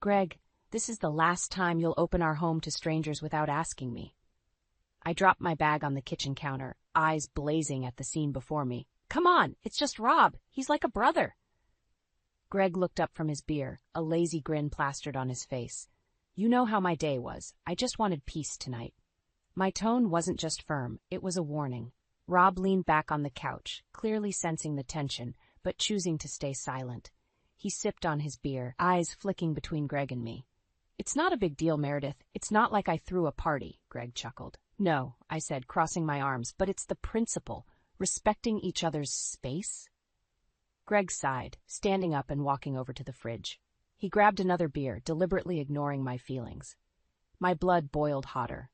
Greg, this is the last time you'll open our home to strangers without asking me. I dropped my bag on the kitchen counter, eyes blazing at the scene before me. Come on, it's just Rob. He's like a brother. Greg looked up from his beer, a lazy grin plastered on his face. You know how my day was. I just wanted peace tonight. My tone wasn't just firm, it was a warning. Rob leaned back on the couch, clearly sensing the tension, but choosing to stay silent. He sipped on his beer, eyes flicking between Greg and me. It's not a big deal, Meredith. It's not like I threw a party, Greg chuckled. No, I said, crossing my arms, but it's the principle, respecting each other's space. Greg sighed, standing up and walking over to the fridge. He grabbed another beer, deliberately ignoring my feelings. My blood boiled hotter.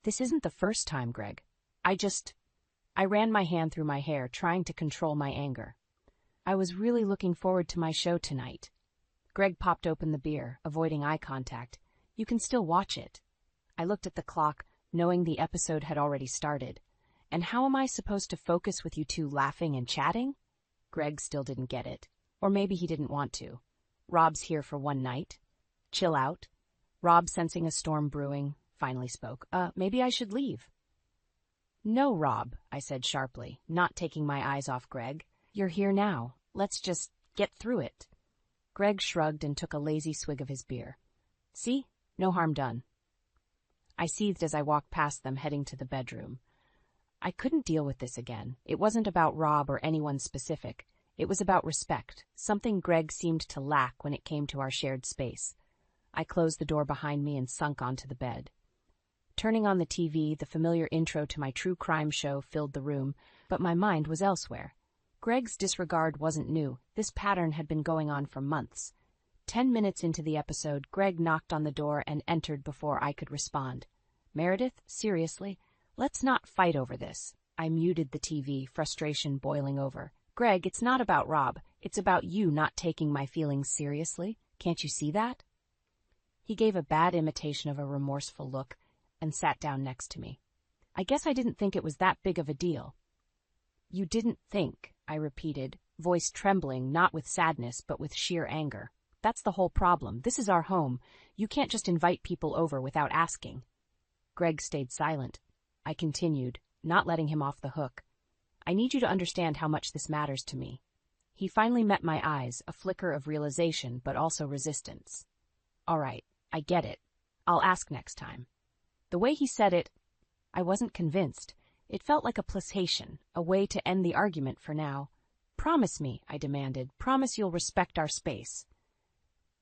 This isn't the first time, Greg. I ran my hand through my hair, trying to control my anger. I was really looking forward to my show tonight. Greg popped open the beer, avoiding eye contact. You can still watch it. I looked at the clock, knowing the episode had already started. And how am I supposed to focus with you two laughing and chatting? Greg still didn't get it. Or maybe he didn't want to. Rob's here for one night. Chill out. Rob, sensing a storm brewing, finally spoke. Maybe I should leave. No, Rob, I said sharply, not taking my eyes off Greg. You're here now. Let's just get through it. Greg shrugged and took a lazy swig of his beer. See? No harm done. I seethed as I walked past them, heading to the bedroom. I couldn't deal with this again. It wasn't about Rob or anyone specific. It was about respect, something Greg seemed to lack when it came to our shared space. I closed the door behind me and sunk onto the bed. Turning on the TV, the familiar intro to my true crime show filled the room, but my mind was elsewhere. Greg's disregard wasn't new. This pattern had been going on for months. 10 minutes into the episode, Greg knocked on the door and entered before I could respond. Meredith, seriously? Let's not fight over this. I muted the TV, frustration boiling over. Greg, it's not about Rob. It's about you not taking my feelings seriously. Can't you see that? He gave a bad imitation of a remorseful look and sat down next to me. I guess I didn't think it was that big of a deal. You didn't think, I repeated, voice trembling not with sadness but with sheer anger. That's the whole problem. This is our home. You can't just invite people over without asking. Greg stayed silent. I continued, not letting him off the hook. I need you to understand how much this matters to me. He finally met my eyes, a flicker of realization but also resistance. All right, I get it. I'll ask next time. The way he said it, I wasn't convinced. It felt like a placation, a way to end the argument for now. Promise me, I demanded. Promise you'll respect our space.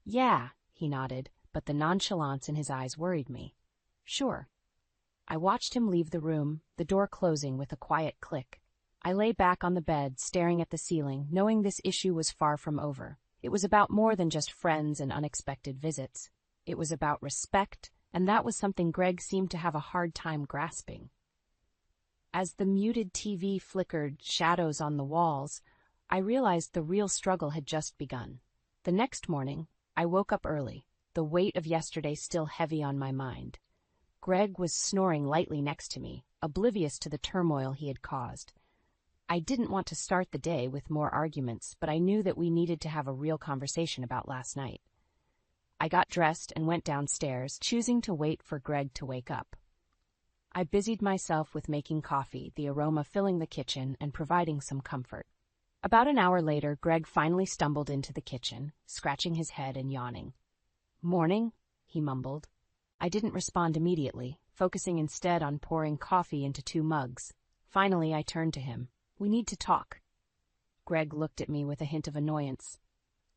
Yeah, he nodded, but the nonchalance in his eyes worried me. Sure. I watched him leave the room, the door closing with a quiet click. I lay back on the bed, staring at the ceiling, knowing this issue was far from over. It was about more than just friends and unexpected visits. It was about respect, and that was something Greg seemed to have a hard time grasping. As the muted TV flickered shadows on the walls, I realized the real struggle had just begun. The next morning, I woke up early, the weight of yesterday still heavy on my mind. Greg was snoring lightly next to me, oblivious to the turmoil he had caused. I didn't want to start the day with more arguments, but I knew that we needed to have a real conversation about last night. I got dressed and went downstairs, choosing to wait for Greg to wake up. I busied myself with making coffee, the aroma filling the kitchen and providing some comfort. About an hour later, Greg finally stumbled into the kitchen, scratching his head and yawning. "Morning," he mumbled. I didn't respond immediately, focusing instead on pouring coffee into 2 mugs. Finally, I turned to him. "We need to talk." Greg looked at me with a hint of annoyance.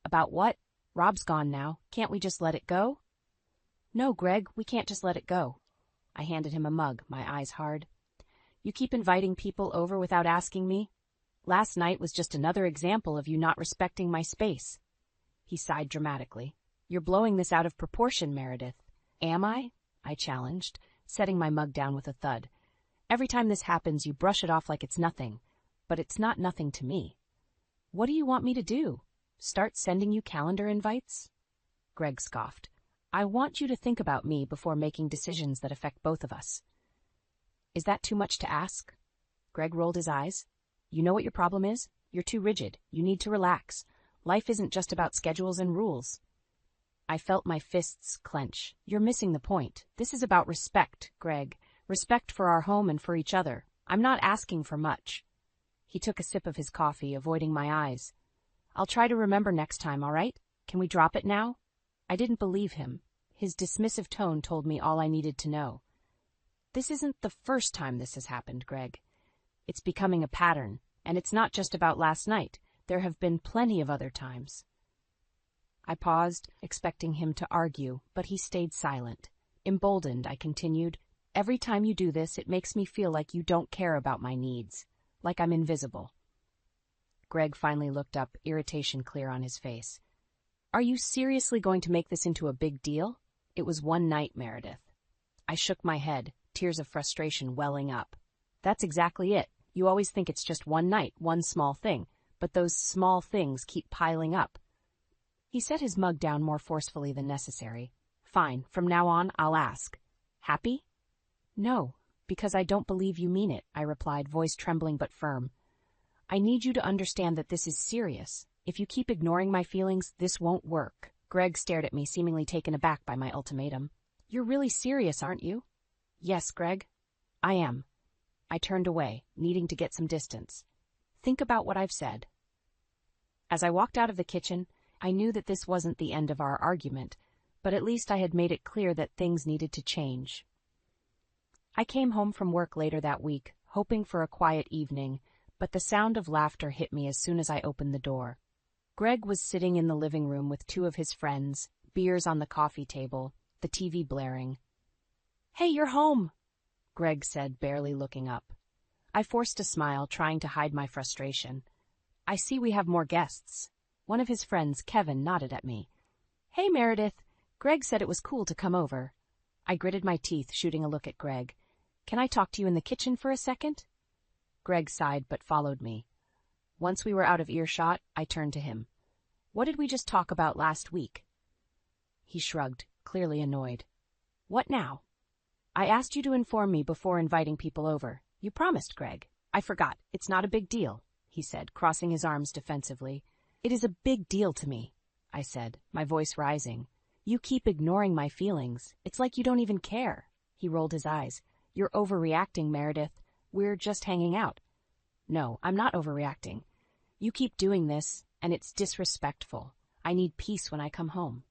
"About what? Rob's gone now. Can't we just let it go?" "No, Greg, we can't just let it go." I handed him a mug, my eyes hard. "You keep inviting people over without asking me. Last night was just another example of you not respecting my space." He sighed dramatically. "You're blowing this out of proportion, Meredith." "Am I?" I challenged, setting my mug down with a thud. "Every time this happens, you brush it off like it's nothing. But it's not nothing to me. What do you want me to do? Start sending you calendar invites?" Greg scoffed. "I want you to think about me before making decisions that affect both of us." "Is that too much to ask?" Greg rolled his eyes. "You know what your problem is? You're too rigid. You need to relax. Life isn't just about schedules and rules." I felt my fists clench. You're missing the point. This is about respect, Greg. Respect for our home and for each other. I'm not asking for much. He took a sip of his coffee, avoiding my eyes. I'll try to remember next time, all right? Can we drop it now? I didn't believe him. His dismissive tone told me all I needed to know. This isn't the first time this has happened, Greg. It's becoming a pattern, and it's not just about last night. There have been plenty of other times. I paused, expecting him to argue, but he stayed silent. Emboldened, I continued, every time you do this, it makes me feel like you don't care about my needs, like I'm invisible. Greg finally looked up, irritation clear on his face. Are you seriously going to make this into a big deal? It was one night, Meredith. I shook my head, tears of frustration welling up. That's exactly it. You always think it's just one night, one small thing, but those small things keep piling up. He set his mug down more forcefully than necessary. Fine, from now on, I'll ask. Happy? No, because I don't believe you mean it, I replied, voice trembling but firm. I need you to understand that this is serious. If you keep ignoring my feelings, this won't work. Greg stared at me, seemingly taken aback by my ultimatum. You're really serious, aren't you? Yes, Greg. I am. I turned away, needing to get some distance. Think about what I've said. As I walked out of the kitchen, I knew that this wasn't the end of our argument, but at least I had made it clear that things needed to change. I came home from work later that week, hoping for a quiet evening, but the sound of laughter hit me as soon as I opened the door. Greg was sitting in the living room with two of his friends, beers on the coffee table, the TV blaring. Hey, you're home, Greg said, barely looking up. I forced a smile, trying to hide my frustration. I see we have more guests. One of his friends, Kevin, nodded at me. Hey, Meredith. Greg said it was cool to come over. I gritted my teeth, shooting a look at Greg. Can I talk to you in the kitchen for a second? Greg sighed but followed me. Once we were out of earshot, I turned to him. What did we just talk about last week? He shrugged, clearly annoyed. What now? I asked you to inform me before inviting people over. You promised, Greg. I forgot. It's not a big deal, he said, crossing his arms defensively. It is a big deal to me, I said, my voice rising. You keep ignoring my feelings. It's like you don't even care. He rolled his eyes. You're overreacting, Meredith. We're just hanging out. No, I'm not overreacting. You keep doing this, and it's disrespectful. I need peace when I come home.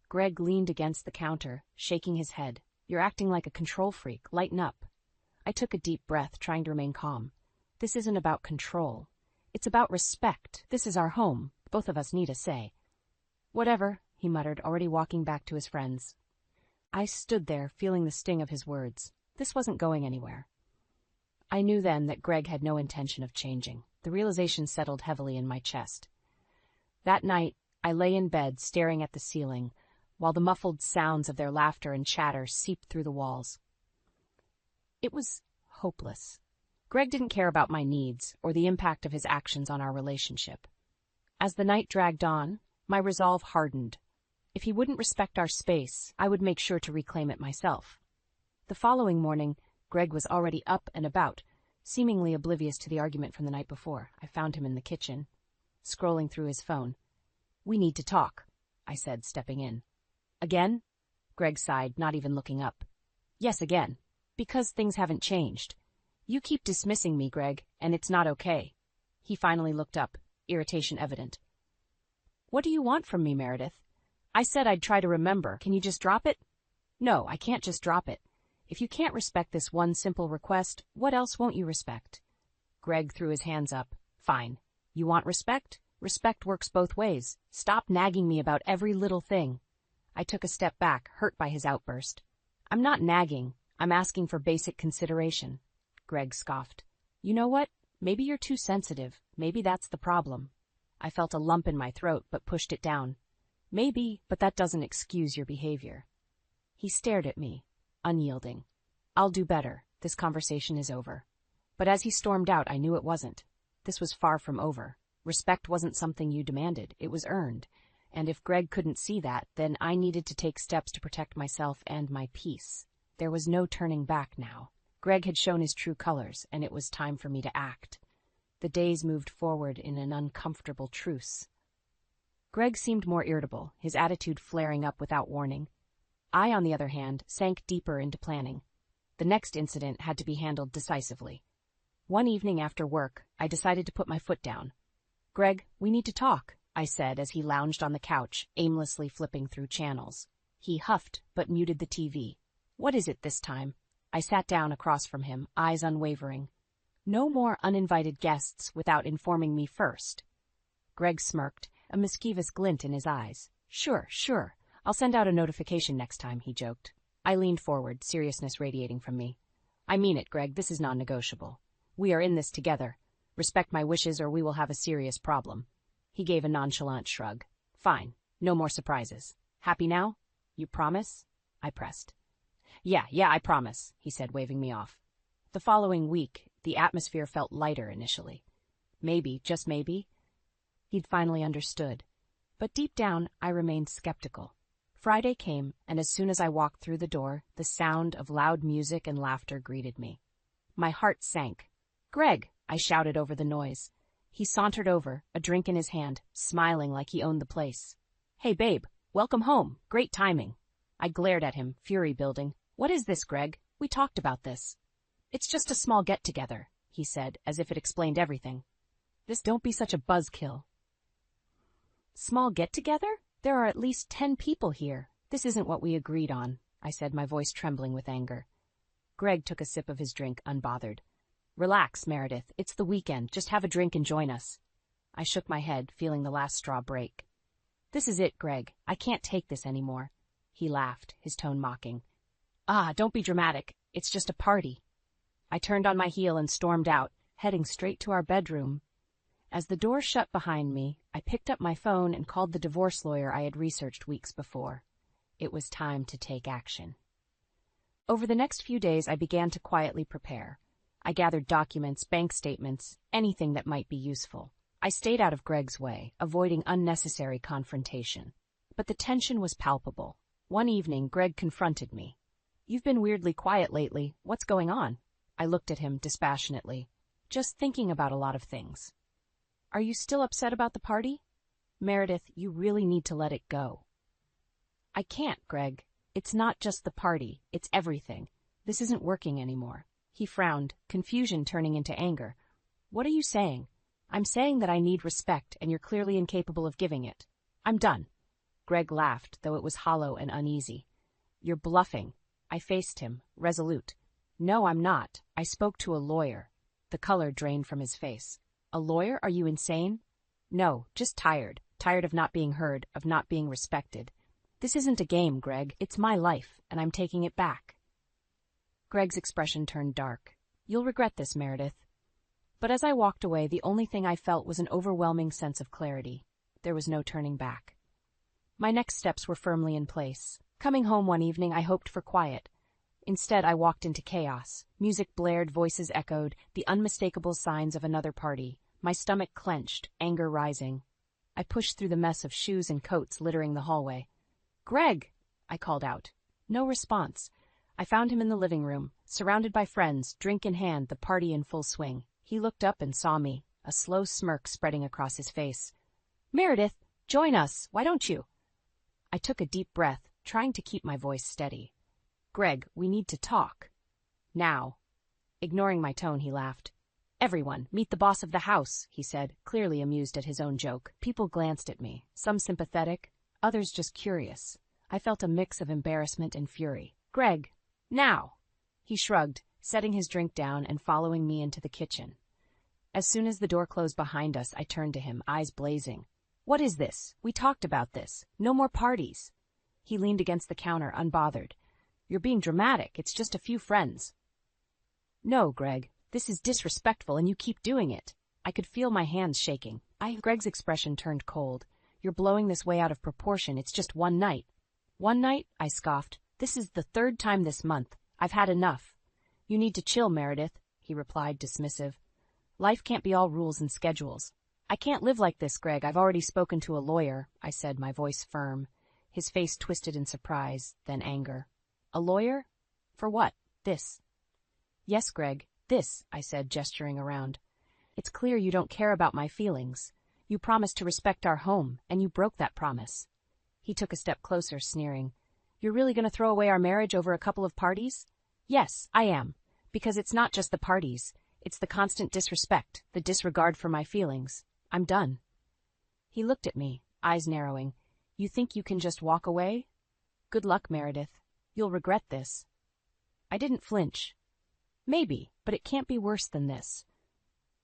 Greg leaned against the counter, shaking his head. You're acting like a control freak. Lighten up. I took a deep breath, trying to remain calm. This isn't about control. It's about respect. This is our home. Both of us need a say. Whatever, he muttered, already walking back to his friends. I stood there, feeling the sting of his words. This wasn't going anywhere. I knew then that Greg had no intention of changing. The realization settled heavily in my chest. That night, I lay in bed, staring at the ceiling, while the muffled sounds of their laughter and chatter seeped through the walls. It was hopeless. Greg didn't care about my needs or the impact of his actions on our relationship. As the night dragged on, my resolve hardened. If he wouldn't respect our space, I would make sure to reclaim it myself. The following morning, Greg was already up and about, seemingly oblivious to the argument from the night before. I found him in the kitchen, scrolling through his phone. We need to talk, I said, stepping in. Again? Greg sighed, not even looking up. Yes, again. Because things haven't changed. You keep dismissing me, Greg, and it's not okay. He finally looked up, irritation evident. What do you want from me, Meredith? I said I'd try to remember. Can you just drop it? No, I can't just drop it. If you can't respect this one simple request, what else won't you respect? Greg threw his hands up. Fine. You want respect? Respect works both ways. Stop nagging me about every little thing. I took a step back, hurt by his outburst. I'm not nagging. I'm asking for basic consideration. Greg scoffed. You know what? Maybe you're too sensitive. Maybe that's the problem. I felt a lump in my throat, but pushed it down. Maybe, but that doesn't excuse your behavior. He stared at me, unyielding. I'll do better. This conversation is over. But as he stormed out, I knew it wasn't. This was far from over. Respect wasn't something you demanded. It was earned. And if Greg couldn't see that, then I needed to take steps to protect myself and my peace. There was no turning back now. Greg had shown his true colors, and it was time for me to act. The days moved forward in an uncomfortable truce. Greg seemed more irritable, his attitude flaring up without warning. I, on the other hand, sank deeper into planning. The next incident had to be handled decisively. One evening after work, I decided to put my foot down. "Greg, we need to talk," I said as he lounged on the couch, aimlessly flipping through channels. He huffed, but muted the TV. "What is it this time?" I sat down across from him, eyes unwavering. "No more uninvited guests without informing me first." Greg smirked, a mischievous glint in his eyes. Sure. I'll send out a notification next time," he joked. I leaned forward, seriousness radiating from me. "I mean it, Greg, this is non-negotiable. We are in this together. Respect my wishes or we will have a serious problem." He gave a nonchalant shrug. "Fine, no more surprises. Happy now? You promise?" I pressed. Yeah, I promise," he said, waving me off. The following week, the atmosphere felt lighter initially. Maybe, just maybe, he'd finally understood. But deep down, I remained skeptical. Friday came, and as soon as I walked through the door, the sound of loud music and laughter greeted me. My heart sank. "Greg!" I shouted over the noise. He sauntered over, a drink in his hand, smiling like he owned the place. "Hey, babe, welcome home. Great timing." I glared at him, fury building. "What is this, Greg? We talked about this." "It's just a small get-together," he said, as if it explained everything. Don't be such a buzzkill." "Small get-together? There are at least 10 people here. This isn't what we agreed on," I said, my voice trembling with anger. Greg took a sip of his drink, unbothered. "Relax, Meredith. It's the weekend. Just have a drink and join us." I shook my head, feeling the last straw break. "This is it, Greg. I can't take this anymore." He laughed, his tone mocking. Don't be dramatic. It's just a party." I turned on my heel and stormed out, heading straight to our bedroom. As the door shut behind me, I picked up my phone and called the divorce lawyer I had researched weeks before. It was time to take action. Over the next few days, I began to quietly prepare. I gathered documents, bank statements, anything that might be useful. I stayed out of Greg's way, avoiding unnecessary confrontation. But the tension was palpable. One evening, Greg confronted me. "You've been weirdly quiet lately. What's going on?" I looked at him dispassionately. "Just thinking about a lot of things." "Are you still upset about the party?" "Meredith, you really need to let it go." "I can't, Greg. It's not just the party. It's everything. This isn't working anymore." He frowned, confusion turning into anger. "What are you saying?" "I'm saying that I need respect, and you're clearly incapable of giving it. I'm done." Greg laughed, though it was hollow and uneasy. "You're bluffing." I faced him, resolute. "No, I'm not. I spoke to a lawyer." The color drained from his face. "A lawyer? Are you insane?" "No, just tired. Tired of not being heard, of not being respected. This isn't a game, Greg. It's my life, and I'm taking it back." Greg's expression turned dark. "You'll regret this, Meredith." But as I walked away, the only thing I felt was an overwhelming sense of clarity. There was no turning back. My next steps were firmly in place. Coming home one evening, I hoped for quiet. Instead, I walked into chaos. Music blared, voices echoed, the unmistakable signs of another party. My stomach clenched, anger rising. I pushed through the mess of shoes and coats littering the hallway. "Greg!" I called out. No response. I found him in the living room, surrounded by friends, drink in hand, the party in full swing. He looked up and saw me, a slow smirk spreading across his face. "Meredith, join us. Why don't you?" I took a deep breath, trying to keep my voice steady. "Greg, we need to talk. Now." Ignoring my tone, he laughed. "Everyone, meet the boss of the house," he said, clearly amused at his own joke. People glanced at me, some sympathetic, others just curious. I felt a mix of embarrassment and fury. "Greg, now." He shrugged, setting his drink down and following me into the kitchen. As soon as the door closed behind us, I turned to him, eyes blazing. "What is this? We talked about this. No more parties." He leaned against the counter, unbothered. "You're being dramatic. It's just a few friends." "No, Greg. This is disrespectful, and you keep doing it." I could feel my hands shaking. Greg's expression turned cold. "You're blowing this way out of proportion. It's just one night." "One night?" I scoffed. "This is the 3rd time this month. I've had enough." "You need to chill, Meredith," he replied, dismissive. "Life can't be all rules and schedules." "I can't live like this, Greg. I've already spoken to a lawyer," I said, my voice firm. His face twisted in surprise, then anger. "A lawyer? For what? This?" "Yes, Greg, this," I said, gesturing around. "It's clear you don't care about my feelings. You promised to respect our home, and you broke that promise. He took a step closer, sneering. You're really going to throw away our marriage over a couple of parties? Yes, I am. Because it's not just the parties. It's the constant disrespect, the disregard for my feelings. I'm done. He looked at me, eyes narrowing. You think you can just walk away? Good luck, Meredith. You'll regret this. I didn't flinch. Maybe, but it can't be worse than this.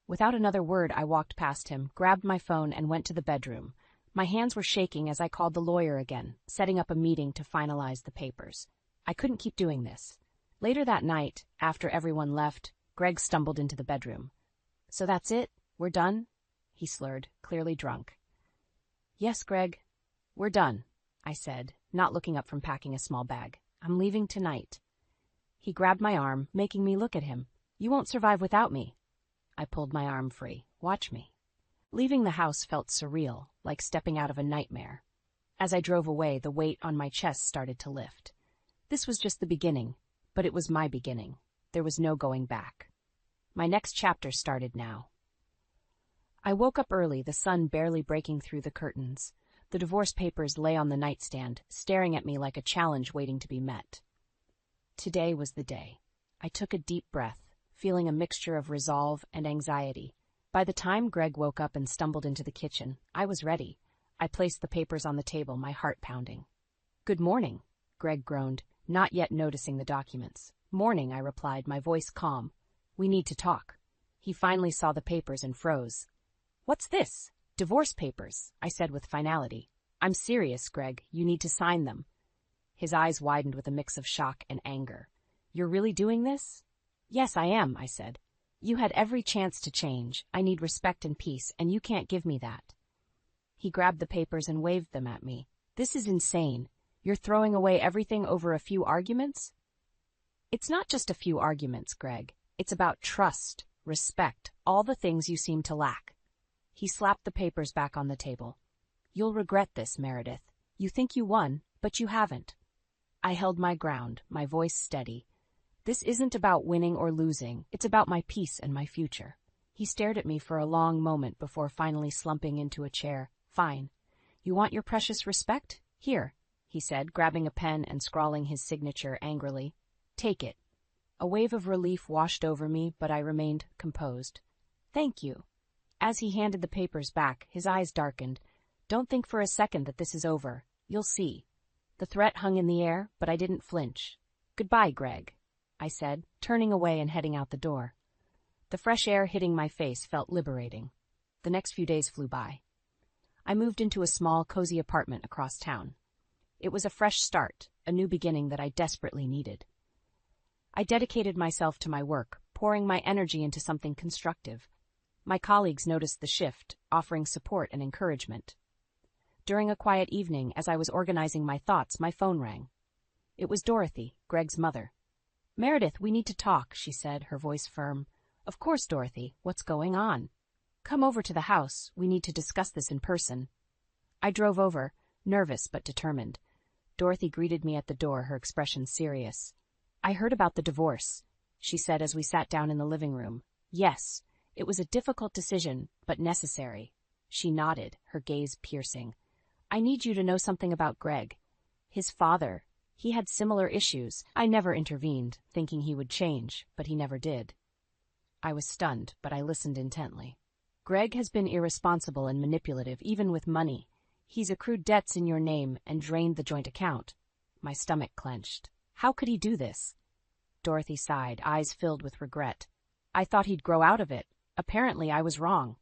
Without another word, I walked past him, grabbed my phone, and went to the bedroom. My hands were shaking as I called the lawyer again, setting up a meeting to finalize the papers. I couldn't keep doing this. Later that night, after everyone left, Greg stumbled into the bedroom. So that's it? We're done? He slurred, clearly drunk. Yes, Greg. We're done, I said, not looking up from packing a small bag. I'm leaving tonight. He grabbed my arm, making me look at him. You won't survive without me. I pulled my arm free. Watch me. Leaving the house felt surreal, like stepping out of a nightmare. As I drove away, the weight on my chest started to lift. This was just the beginning, but it was my beginning. There was no going back. My next chapter started now. I woke up early, the sun barely breaking through the curtains. The divorce papers lay on the nightstand, staring at me like a challenge waiting to be met. Today was the day. I took a deep breath, feeling a mixture of resolve and anxiety. By the time Greg woke up and stumbled into the kitchen, I was ready. I placed the papers on the table, my heart pounding. Good morning, Greg groaned, not yet noticing the documents. Morning, I replied, my voice calm. We need to talk. He finally saw the papers and froze. What's this? Divorce papers, I said with finality. I'm serious, Greg. You need to sign them. His eyes widened with a mix of shock and anger. You're really doing this? Yes, I am, I said. You had every chance to change. I need respect and peace, and you can't give me that. He grabbed the papers and waved them at me. This is insane. You're throwing away everything over a few arguments? It's not just a few arguments, Greg. It's about trust, respect, all the things you seem to lack. He slapped the papers back on the table. You'll regret this, Meredith. You think you won, but you haven't. I held my ground, my voice steady. This isn't about winning or losing. It's about my peace and my future. He stared at me for a long moment before finally slumping into a chair. Fine. You want your precious respect? Here, he said, grabbing a pen and scrawling his signature angrily. Take it. A wave of relief washed over me, but I remained composed. Thank you. As he handed the papers back, his eyes darkened. Don't think for a second that this is over. You'll see. The threat hung in the air, but I didn't flinch. Goodbye, Greg, I said, turning away and heading out the door. The fresh air hitting my face felt liberating. The next few days flew by. I moved into a small, cozy apartment across town. It was a fresh start, a new beginning that I desperately needed. I dedicated myself to my work, pouring my energy into something constructive. My colleagues noticed the shift, offering support and encouragement. During a quiet evening, as I was organizing my thoughts, my phone rang. It was Dorothy, Greg's mother. Meredith, we need to talk, she said, her voice firm. Of course, Dorothy. What's going on? Come over to the house. We need to discuss this in person. I drove over, nervous but determined. Dorothy greeted me at the door, her expression serious. I heard about the divorce, she said as we sat down in the living room. Yes, it was a difficult decision, but necessary. She nodded, her gaze piercing. I need you to know something about Greg. His father. He had similar issues. I never intervened, thinking he would change, but he never did. I was stunned, but I listened intently. Greg has been irresponsible and manipulative, even with money. He's accrued debts in your name and drained the joint account. My stomach clenched. How could he do this? Dorothy sighed, eyes filled with regret. I thought he'd grow out of it. Apparently, I was wrong.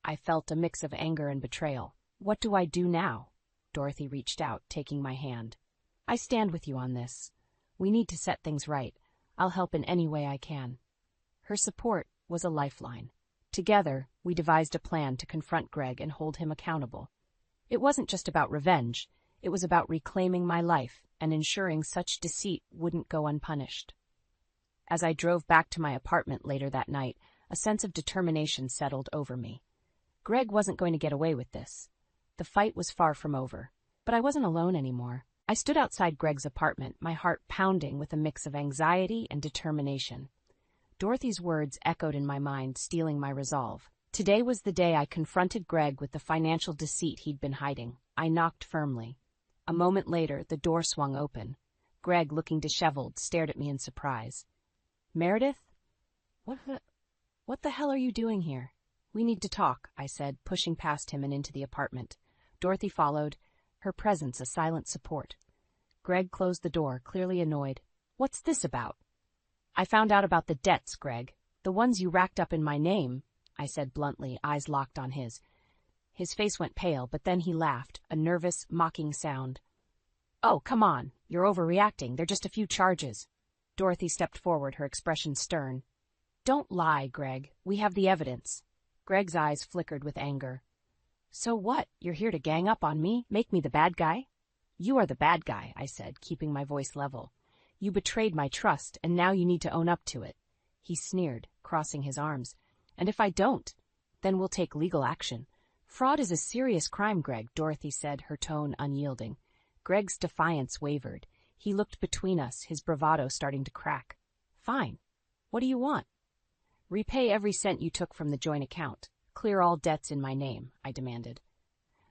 I felt a mix of anger and betrayal. What do I do now? Dorothy reached out, taking my hand. I stand with you on this. We need to set things right. I'll help in any way I can. Her support was a lifeline. Together, we devised a plan to confront Greg and hold him accountable. It wasn't just about revenge. It was about reclaiming my life and ensuring such deceit wouldn't go unpunished. As I drove back to my apartment later that night, a sense of determination settled over me. Greg wasn't going to get away with this. The fight was far from over, but I wasn't alone anymore. I stood outside Greg's apartment, my heart pounding with a mix of anxiety and determination. Dorothy's words echoed in my mind, stealing my resolve. Today was the day I confronted Greg with the financial deceit he'd been hiding. I knocked firmly. A moment later, the door swung open. Greg, looking disheveled, stared at me in surprise. "Meredith? What the hell are you doing here?" "We need to talk," I said, pushing past him and into the apartment. Dorothy followed, her presence a silent support. Greg closed the door, clearly annoyed. "What's this about?" "I found out about the debts, Greg. The ones you racked up in my name," I said bluntly, eyes locked on his. His face went pale, but then he laughed, a nervous, mocking sound. "Oh, come on. You're overreacting. They're just a few charges." Dorothy stepped forward, her expression stern. "Don't lie, Greg. We have the evidence." Greg's eyes flickered with anger. "So what? You're here to gang up on me? Make me the bad guy?" "You are the bad guy," I said, keeping my voice level. "You betrayed my trust, and now you need to own up to it." He sneered, crossing his arms. "And if I don't, then we'll take legal action." "Fraud is a serious crime, Greg," Dorothy said, her tone unyielding. Greg's defiance wavered. He looked between us, his bravado starting to crack. "Fine. What do you want?" "Repay every cent you took from the joint account. Clear all debts in my name," I demanded.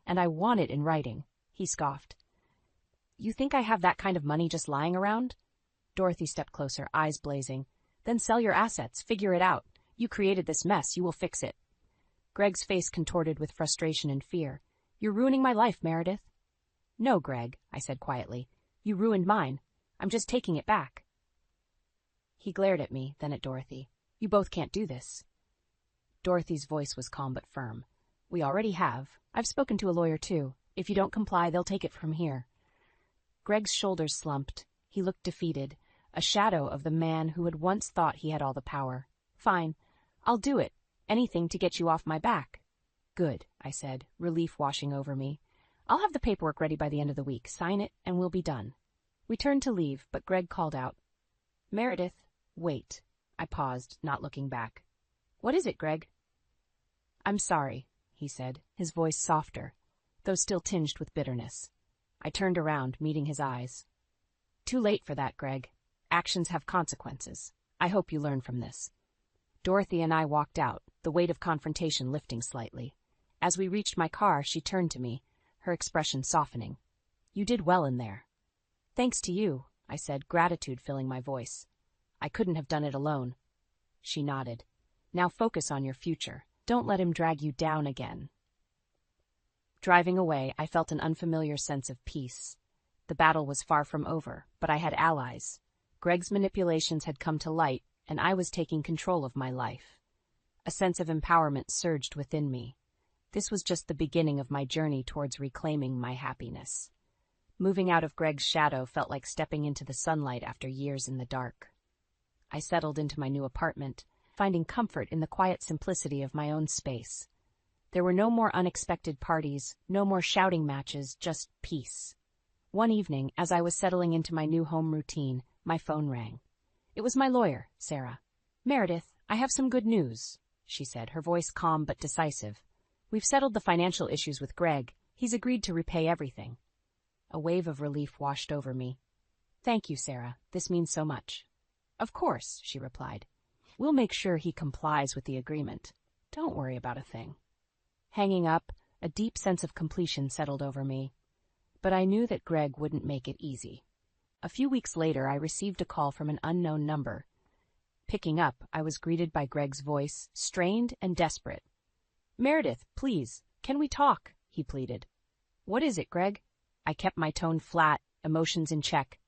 "And I want it in writing," he scoffed. "You think I have that kind of money just lying around?" Dorothy stepped closer, eyes blazing. "Then sell your assets, figure it out. You created this mess, you will fix it." Greg's face contorted with frustration and fear. "You're ruining my life, Meredith." "No, Greg," I said quietly. "You ruined mine. I'm just taking it back." He glared at me, then at Dorothy. "You both can't do this." Dorothy's voice was calm but firm. "We already have. I've spoken to a lawyer too. If you don't comply, they'll take it from here." Greg's shoulders slumped. He looked defeated, a shadow of the man who had once thought he had all the power. "Fine. I'll do it. Anything to get you off my back." "Good," I said, relief washing over me. "I'll have the paperwork ready by the end of the week. Sign it, and we'll be done." We turned to leave, but Greg called out, "Meredith, wait." I paused, not looking back. "What is it, Greg?" "I'm sorry," he said, his voice softer, though still tinged with bitterness. I turned around, meeting his eyes. "Too late for that, Greg. Actions have consequences. I hope you learn from this." Dorothy and I walked out, the weight of confrontation lifting slightly. As we reached my car, she turned to me, her expression softening. "You did well in there." "Thanks to you," I said, gratitude filling my voice. "I couldn't have done it alone." She nodded. "Now focus on your future. Don't let him drag you down again." Driving away, I felt an unfamiliar sense of peace. The battle was far from over, but I had allies. Greg's manipulations had come to light, and I was taking control of my life. A sense of empowerment surged within me. This was just the beginning of my journey towards reclaiming my happiness. Moving out of Greg's shadow felt like stepping into the sunlight after years in the dark. I settled into my new apartment, finding comfort in the quiet simplicity of my own space. There were no more unexpected parties, no more shouting matches, just peace. One evening, as I was settling into my new home routine, my phone rang. It was my lawyer, Sarah. "Meredith, I have some good news," she said, her voice calm but decisive. "We've settled the financial issues with Greg. He's agreed to repay everything." A wave of relief washed over me. "Thank you, Sarah. This means so much." "Of course," she replied. "We'll make sure he complies with the agreement. Don't worry about a thing." Hanging up, a deep sense of completion settled over me. But I knew that Greg wouldn't make it easy. A few weeks later, I received a call from an unknown number. Picking up, I was greeted by Greg's voice, strained and desperate. "Meredith, please, can we talk?" he pleaded. "What is it, Greg?" I kept my tone flat, emotions in check.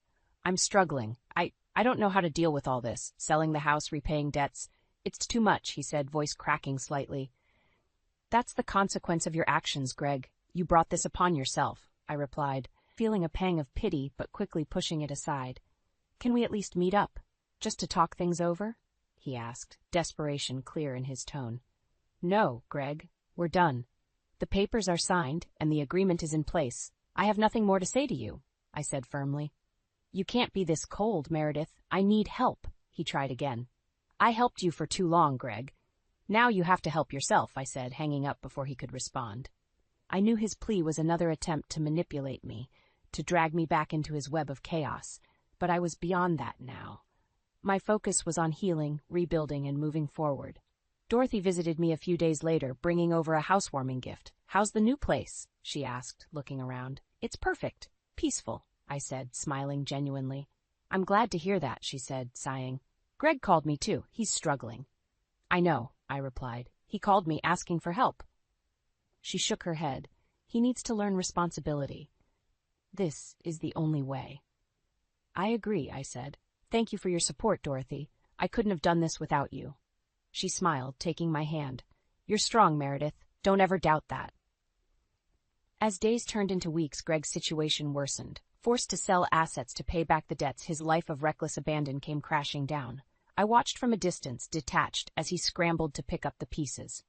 "I'm struggling. I don't know how to deal with all this, selling the house, repaying debts. It's too much," he said, voice cracking slightly. "That's the consequence of your actions, Greg. You brought this upon yourself," I replied, feeling a pang of pity but quickly pushing it aside. "Can we at least meet up, just to talk things over?" he asked, desperation clear in his tone. "No, Greg, we're done. The papers are signed, and the agreement is in place. I have nothing more to say to you," I said firmly. "You can't be this cold, Meredith. I need help," he tried again. "I helped you for too long, Greg. Now you have to help yourself," I said, hanging up before he could respond. I knew his plea was another attempt to manipulate me, to drag me back into his web of chaos, but I was beyond that now. My focus was on healing, rebuilding, and moving forward. Dorothy visited me a few days later, bringing over a housewarming gift. How's the new place? She asked, looking around. It's perfect. Peaceful, I said, smiling genuinely. I'm glad to hear that, she said, sighing. Greg called me too. He's struggling. I know, I replied. He called me asking for help. She shook her head. He needs to learn responsibility. This is the only way. I agree, I said. Thank you for your support, Dorothy. I couldn't have done this without you. She smiled, taking my hand. You're strong, Meredith. Don't ever doubt that. As days turned into weeks, Greg's situation worsened. Forced to sell assets to pay back the debts, his life of reckless abandon came crashing down. I watched from a distance, detached, as he scrambled to pick up the pieces.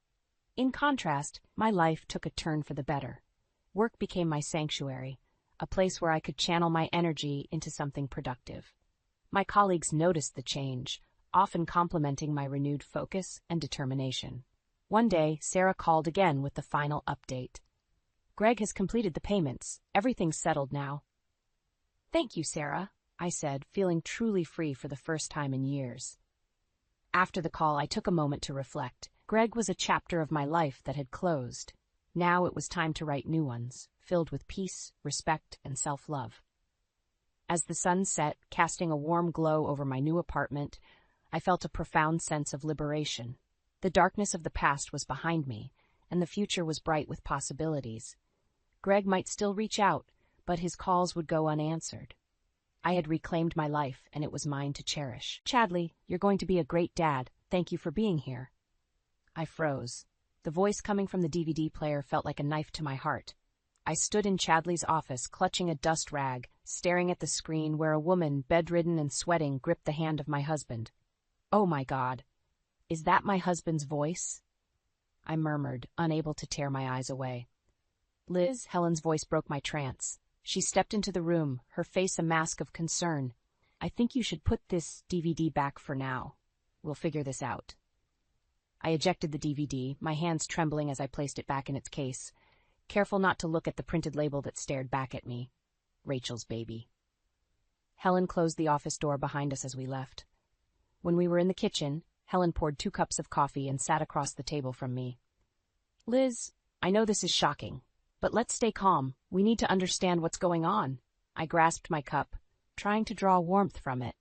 In contrast, my life took a turn for the better. Work became my sanctuary, a place where I could channel my energy into something productive. My colleagues noticed the change, often complimenting my renewed focus and determination. One day, Sarah called again with the final update. Greg has completed the payments. Everything's settled now. Thank you, Sarah, I said, feeling truly free for the first time in years. After the call, I took a moment to reflect. Greg was a chapter of my life that had closed. Now it was time to write new ones, filled with peace, respect, and self-love. As the sun set, casting a warm glow over my new apartment, I felt a profound sense of liberation. The darkness of the past was behind me, and the future was bright with possibilities. Greg might still reach out, but his calls would go unanswered. I had reclaimed my life, and it was mine to cherish. Chadley, you're going to be a great dad. Thank you for being here. I froze. The voice coming from the DVD player felt like a knife to my heart. I stood in Chadley's office, clutching a dust rag, staring at the screen where a woman, bedridden and sweating, gripped the hand of my husband. Oh my God. Is that my husband's voice? I murmured, unable to tear my eyes away. Liz, Helen's voice broke my trance. She stepped into the room, her face a mask of concern. I think you should put this DVD back for now. We'll figure this out. I ejected the DVD, my hands trembling as I placed it back in its case, careful not to look at the printed label that stared back at me. Rachel's baby. Helen closed the office door behind us as we left. When we were in the kitchen, Helen poured 2 cups of coffee and sat across the table from me. Liz, I know this is shocking, but let's stay calm. We need to understand what's going on. I grasped my cup, trying to draw warmth from it,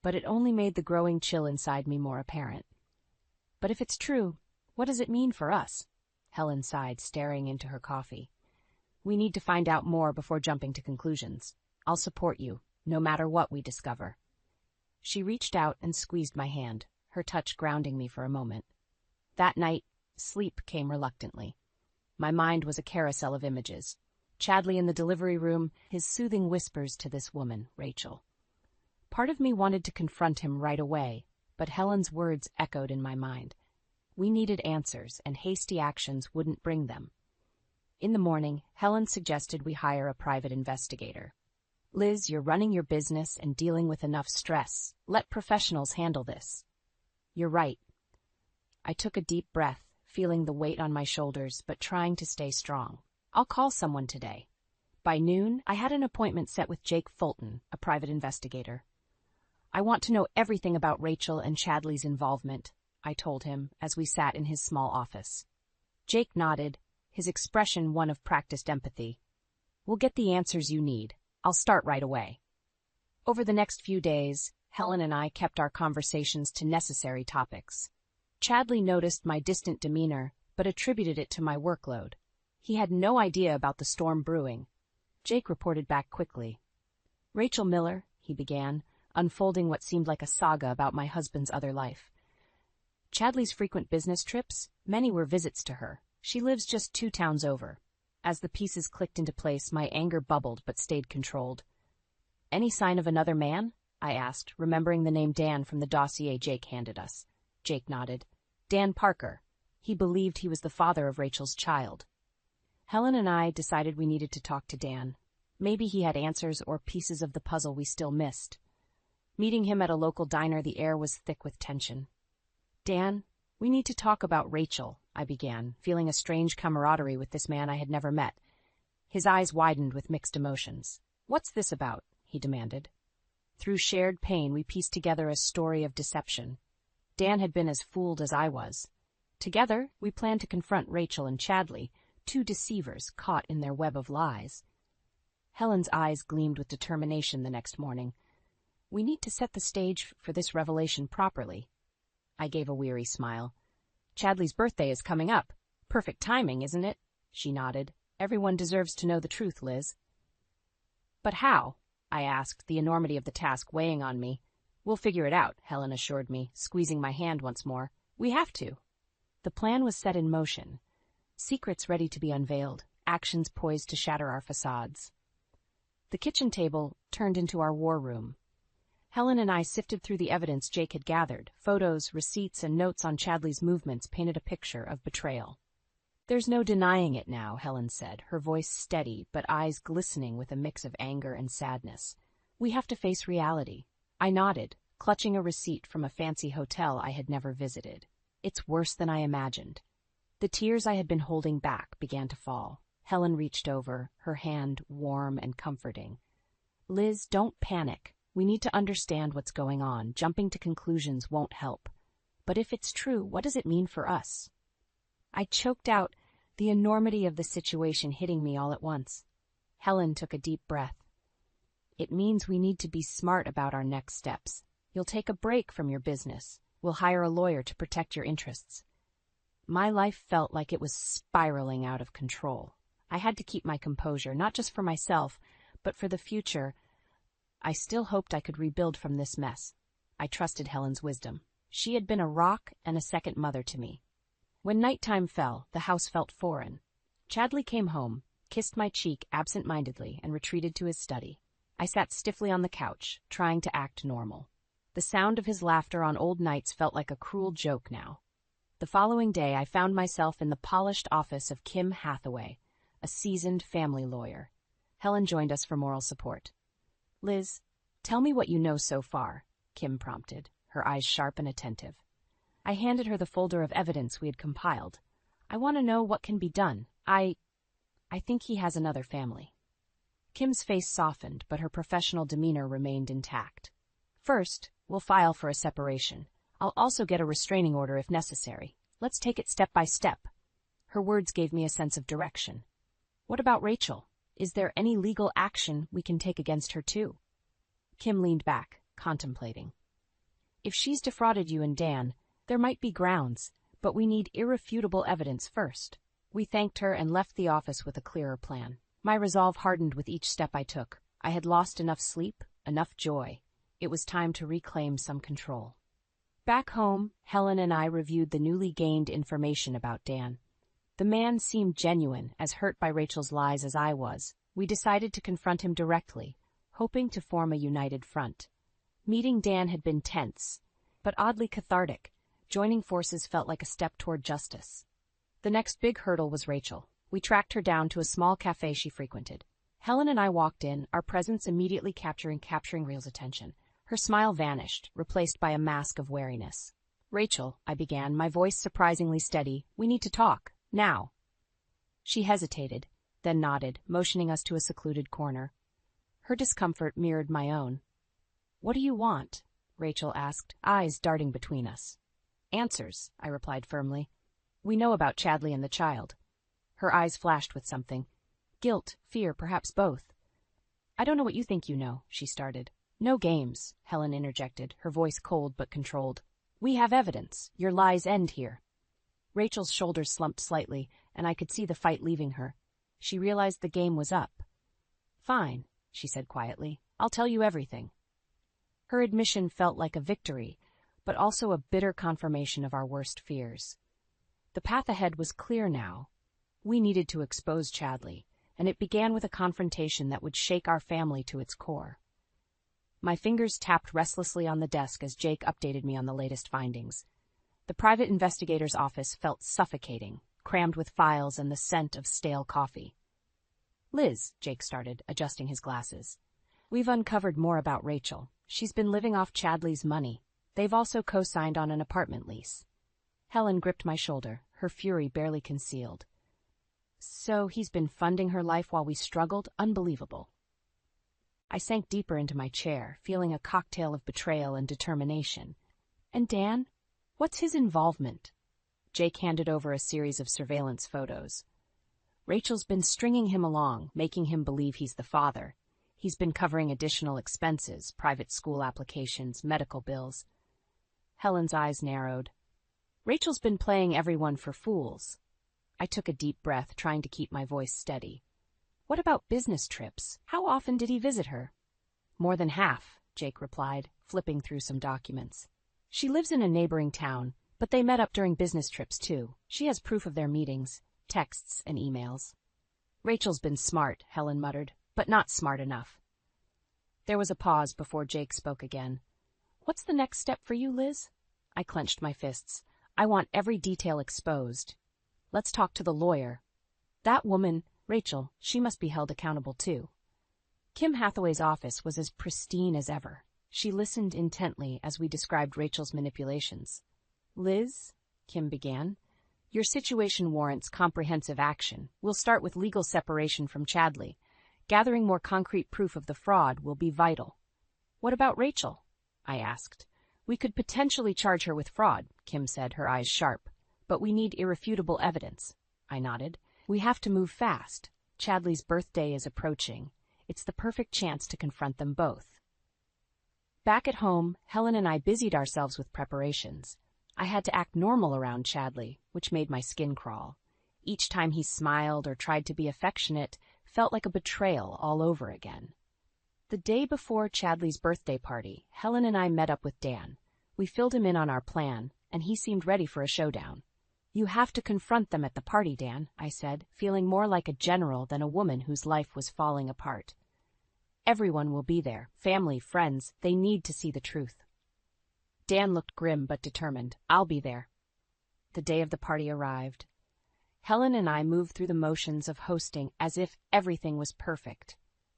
but it only made the growing chill inside me more apparent. But if it's true, what does it mean for us? Helen sighed, staring into her coffee. We need to find out more before jumping to conclusions. I'll support you, no matter what we discover. She reached out and squeezed my hand, her touch grounding me for a moment. That night, sleep came reluctantly. My mind was a carousel of images. Chadley in the delivery room, his soothing whispers to this woman, Rachel. Part of me wanted to confront him right away, but Helen's words echoed in my mind. We needed answers, and hasty actions wouldn't bring them. In the morning, Helen suggested we hire a private investigator. Liz, you're running your business and dealing with enough stress. Let professionals handle this. You're right. I took a deep breath, feeling the weight on my shoulders, but trying to stay strong. I'll call someone today. By noon, I had an appointment set with Jake Fulton, a private investigator. I want to know everything about Rachel and Chadley's involvement, I told him as we sat in his small office. Jake nodded, his expression one of practiced empathy. We'll get the answers you need. I'll start right away. Over the next few days, Helen and I kept our conversations to necessary topics. Chadley noticed my distant demeanor, but attributed it to my workload. He had no idea about the storm brewing. Jake reported back quickly. Rachel Miller, he began, unfolding what seemed like a saga about my husband's other life. Chadley's frequent business trips, many were visits to her. She lives just 2 towns over. As the pieces clicked into place, my anger bubbled but stayed controlled. Any sign of another man? I asked, remembering the name Dan from the dossier Jake handed us. Jake nodded. Dan Parker. He believed he was the father of Rachel's child. Helen and I decided we needed to talk to Dan. Maybe he had answers or pieces of the puzzle we still missed. Meeting him at a local diner, the air was thick with tension. Dan, we need to talk about Rachel, I began, feeling a strange camaraderie with this man I had never met. His eyes widened with mixed emotions. What's this about? He demanded. Through shared pain, we pieced together a story of deception. Dan had been as fooled as I was. Together, we plan to confront Rachel and Chadley, two deceivers caught in their web of lies. Helen's eyes gleamed with determination the next morning. We need to set the stage for this revelation properly. I gave a weary smile. Chadley's birthday is coming up. Perfect timing, isn't it? She nodded. Everyone deserves to know the truth, Liz. But how? I asked, the enormity of the task weighing on me. We'll figure it out, Helen assured me, squeezing my hand once more. We have to. The plan was set in motion. Secrets ready to be unveiled, actions poised to shatter our facades. The kitchen table turned into our war room. Helen and I sifted through the evidence Jake had gathered. Photos, receipts, and notes on Chadley's movements painted a picture of betrayal. There's no denying it now, Helen said, her voice steady but eyes glistening with a mix of anger and sadness. We have to face reality. I nodded, clutching a receipt from a fancy hotel I had never visited. It's worse than I imagined. The tears I had been holding back began to fall. Helen reached over, her hand warm and comforting. Liz, don't panic. We need to understand what's going on. Jumping to conclusions won't help. But if it's true, what does it mean for us? I choked out, the enormity of the situation hitting me all at once. Helen took a deep breath. It means we need to be smart about our next steps. You'll take a break from your business. We'll hire a lawyer to protect your interests. My life felt like it was spiraling out of control. I had to keep my composure, not just for myself, but for the future. I still hoped I could rebuild from this mess. I trusted Helen's wisdom. She had been a rock and a second mother to me. When nighttime fell, the house felt foreign. Chadley came home, kissed my cheek absent-mindedly, and retreated to his study. I sat stiffly on the couch, trying to act normal. The sound of his laughter on old nights felt like a cruel joke now. The following day, I found myself in the polished office of Kim Hathaway, a seasoned family lawyer. Helen joined us for moral support. Liz, tell me what you know so far, Kim prompted, her eyes sharp and attentive. I handed her the folder of evidence we had compiled. I want to know what can be done. I think he has another family. Kim's face softened, but her professional demeanor remained intact. First, we'll file for a separation. I'll also get a restraining order if necessary. Let's take it step by step. Her words gave me a sense of direction. What about Rachel? Is there any legal action we can take against her too? Kim leaned back, contemplating. If she's defrauded you and Dan, there might be grounds, but we need irrefutable evidence first. We thanked her and left the office with a clearer plan. My resolve hardened with each step I took. I had lost enough sleep, enough joy. It was time to reclaim some control. Back home, Helen and I reviewed the newly gained information about Dan. The man seemed genuine, as hurt by Rachel's lies as I was. We decided to confront him directly, hoping to form a united front. Meeting Dan had been tense, but oddly cathartic. Joining forces felt like a step toward justice. The next big hurdle was Rachel. We tracked her down to a small cafe she frequented. Helen and I walked in, our presence immediately capturing Reel's attention. Her smile vanished, replaced by a mask of wariness. Rachel, I began, my voice surprisingly steady, we need to talk, now. She hesitated, then nodded, motioning us to a secluded corner. Her discomfort mirrored my own. What do you want? Rachel asked, eyes darting between us. Answers, I replied firmly. We know about Chadley and the child. Her eyes flashed with something. Guilt, fear, perhaps both. I don't know what you think you know, she started. No games, Helen interjected, her voice cold but controlled. We have evidence. Your lies end here. Rachel's shoulders slumped slightly, and I could see the fight leaving her. She realized the game was up. Fine, she said quietly. I'll tell you everything. Her admission felt like a victory, but also a bitter confirmation of our worst fears. The path ahead was clear now. We needed to expose Chadley, and it began with a confrontation that would shake our family to its core. My fingers tapped restlessly on the desk as Jake updated me on the latest findings. The private investigator's office felt suffocating, crammed with files and the scent of stale coffee. Liz, Jake started, adjusting his glasses. We've uncovered more about Rachel. She's been living off Chadley's money. They've also co-signed on an apartment lease. Helen gripped my shoulder, her fury barely concealed. So he's been funding her life while we struggled? Unbelievable. I sank deeper into my chair, feeling a cocktail of betrayal and determination. And Dan? What's his involvement? Jake handed over a series of surveillance photos. Rachel's been stringing him along, making him believe he's the father. He's been covering additional expenses, private school applications, medical bills. Helen's eyes narrowed. Rachel's been playing everyone for fools. I took a deep breath, trying to keep my voice steady. What about business trips? How often did he visit her? More than half, Jake replied, flipping through some documents. She lives in a neighboring town, but they met up during business trips too. She has proof of their meetings, texts and emails. Rachel's been smart, Helen muttered, but not smart enough. There was a pause before Jake spoke again. What's the next step for you, Liz? I clenched my fists. I want every detail exposed. Let's talk to the lawyer. That woman, Rachel, she must be held accountable too. Kim Hathaway's office was as pristine as ever. She listened intently as we described Rachel's manipulations. Liz, Kim began, your situation warrants comprehensive action. We'll start with legal separation from Chadley. Gathering more concrete proof of the fraud will be vital. What about Rachel? I asked. We could potentially charge her with fraud, Kim said, her eyes sharp. But we need irrefutable evidence. I nodded. We have to move fast. Chadley's birthday is approaching. It's the perfect chance to confront them both. Back at home, Helen and I busied ourselves with preparations. I had to act normal around Chadley, which made my skin crawl. Each time he smiled or tried to be affectionate, felt like a betrayal all over again. The day before Chadley's birthday party, Helen and I met up with Dan. We filled him in on our plan, and he seemed ready for a showdown. You have to confront them at the party, Dan, I said, feeling more like a general than a woman whose life was falling apart. Everyone will be there, family, friends, they need to see the truth. Dan looked grim but determined. I'll be there. The day of the party arrived. Helen and I moved through the motions of hosting as if everything was perfect.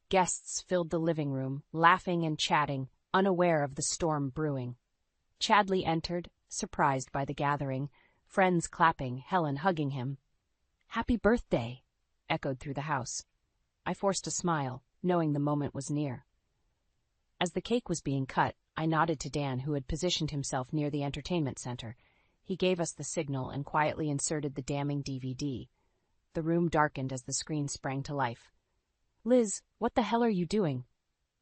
Guests filled the living room, laughing and chatting, unaware of the storm brewing. Chadley entered, surprised by the gathering, friends clapping, Helen hugging him. Happy birthday, echoed through the house. I forced a smile, knowing the moment was near. As the cake was being cut, I nodded to Dan, who had positioned himself near the entertainment center. He gave us the signal and quietly inserted the damning DVD. The room darkened as the screen sprang to life. Liz, what the hell are you doing?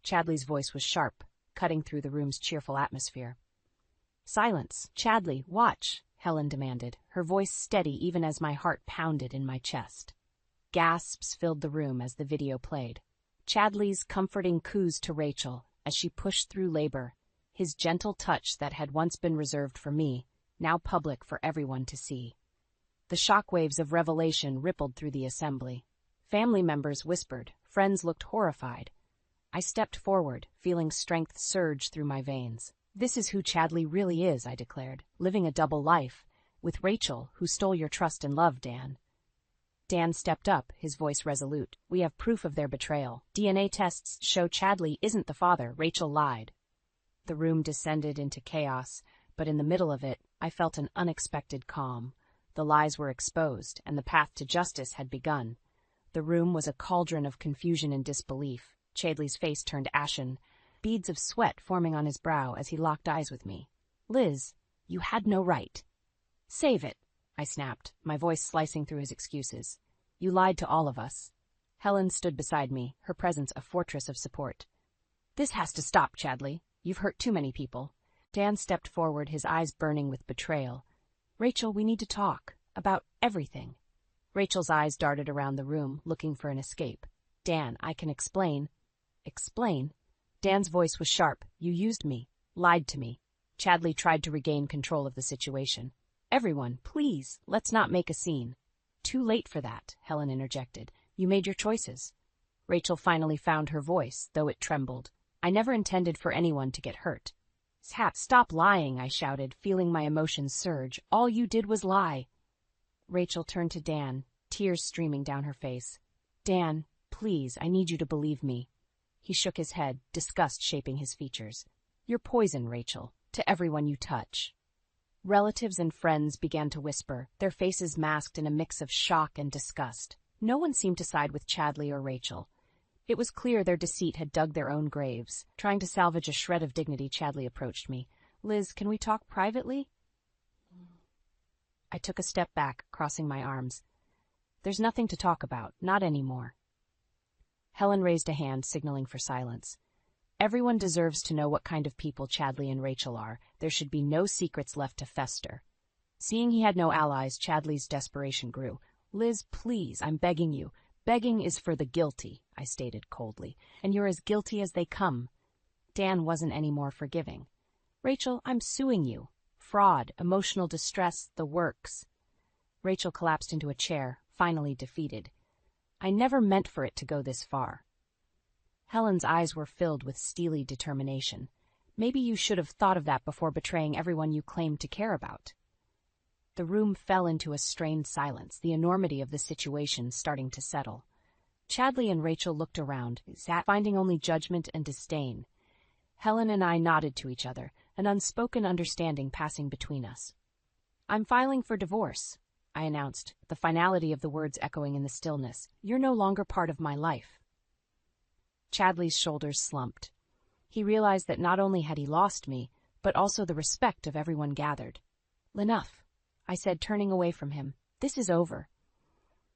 Chadley's voice was sharp, cutting through the room's cheerful atmosphere. Silence. Chadley, watch, Helen demanded, her voice steady even as my heart pounded in my chest. Gasps filled the room as the video played. Chadley's comforting coos to Rachel as she pushed through labor, his gentle touch that had once been reserved for me, now public for everyone to see. The shockwaves of revelation rippled through the assembly. Family members whispered, friends looked horrified. I stepped forward, feeling strength surge through my veins. This is who Chadley really is, I declared, living a double life, with Rachel, who stole your trust and love, Dan. Dan stepped up, his voice resolute. We have proof of their betrayal. DNA tests show Chadley isn't the father. Rachel lied. The room descended into chaos, but in the middle of it, I felt an unexpected calm. The lies were exposed, and the path to justice had begun. The room was a cauldron of confusion and disbelief. Chadley's face turned ashen, beads of sweat forming on his brow as he locked eyes with me. Liz, you had no right. Save it, I snapped, my voice slicing through his excuses. You lied to all of us. Helen stood beside me, her presence a fortress of support. This has to stop, Chadley. You've hurt too many people. Dan stepped forward, his eyes burning with betrayal. Rachel, we need to talk. About everything. Rachel's eyes darted around the room, looking for an escape. Dan, I can explain. Explain? Dan's voice was sharp. You used me. Lied to me. Chadley tried to regain control of the situation. Everyone, please, let's not make a scene. Too late for that, Helen interjected. You made your choices. Rachel finally found her voice, though it trembled. I never intended for anyone to get hurt. Stop lying, I shouted, feeling my emotions surge. All you did was lie. Rachel turned to Dan, tears streaming down her face. Dan, please, I need you to believe me. He shook his head, disgust shaping his features. You're poison, Rachel, to everyone you touch. Relatives and friends began to whisper, their faces masked in a mix of shock and disgust. No one seemed to side with Chadley or Rachel. It was clear their deceit had dug their own graves. Trying to salvage a shred of dignity, Chadley approached me. Liz, can we talk privately? I took a step back, crossing my arms. There's nothing to talk about, not anymore. Helen raised a hand, signaling for silence. Everyone deserves to know what kind of people Chadley and Rachel are. There should be no secrets left to fester. Seeing he had no allies, Chadley's desperation grew. Liz, please, I'm begging you. Begging is for the guilty, I stated coldly, and you're as guilty as they come. Dan wasn't any more forgiving. Rachel, I'm suing you. Fraud, emotional distress, the works. Rachel collapsed into a chair, finally defeated. I never meant for it to go this far. Helen's eyes were filled with steely determination. Maybe you should have thought of that before betraying everyone you claimed to care about. The room fell into a strained silence, the enormity of the situation starting to settle. Chadley and Rachel looked around, finding only judgment and disdain. Helen and I nodded to each other, an unspoken understanding passing between us. I'm filing for divorce, I announced, the finality of the words echoing in the stillness. You're no longer part of my life. Chadley's shoulders slumped. He realized that not only had he lost me, but also the respect of everyone gathered. Enough, I said, turning away from him. This is over.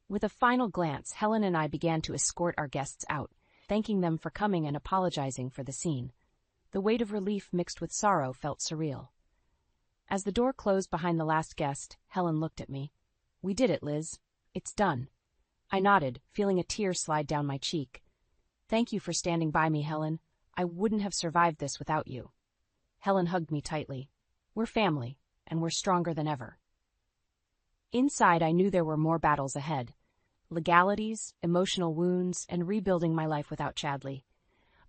With a final glance, Helen and I began to escort our guests out, thanking them for coming and apologizing for the scene. The weight of relief mixed with sorrow felt surreal. As the door closed behind the last guest, Helen looked at me. We did it, Liz. It's done. I nodded, feeling a tear slide down my cheek. Thank you for standing by me, Helen. I wouldn't have survived this without you. Helen hugged me tightly. We're family, and we're stronger than ever. Inside, I knew there were more battles ahead. Legalities, emotional wounds, and rebuilding my life without Chadley.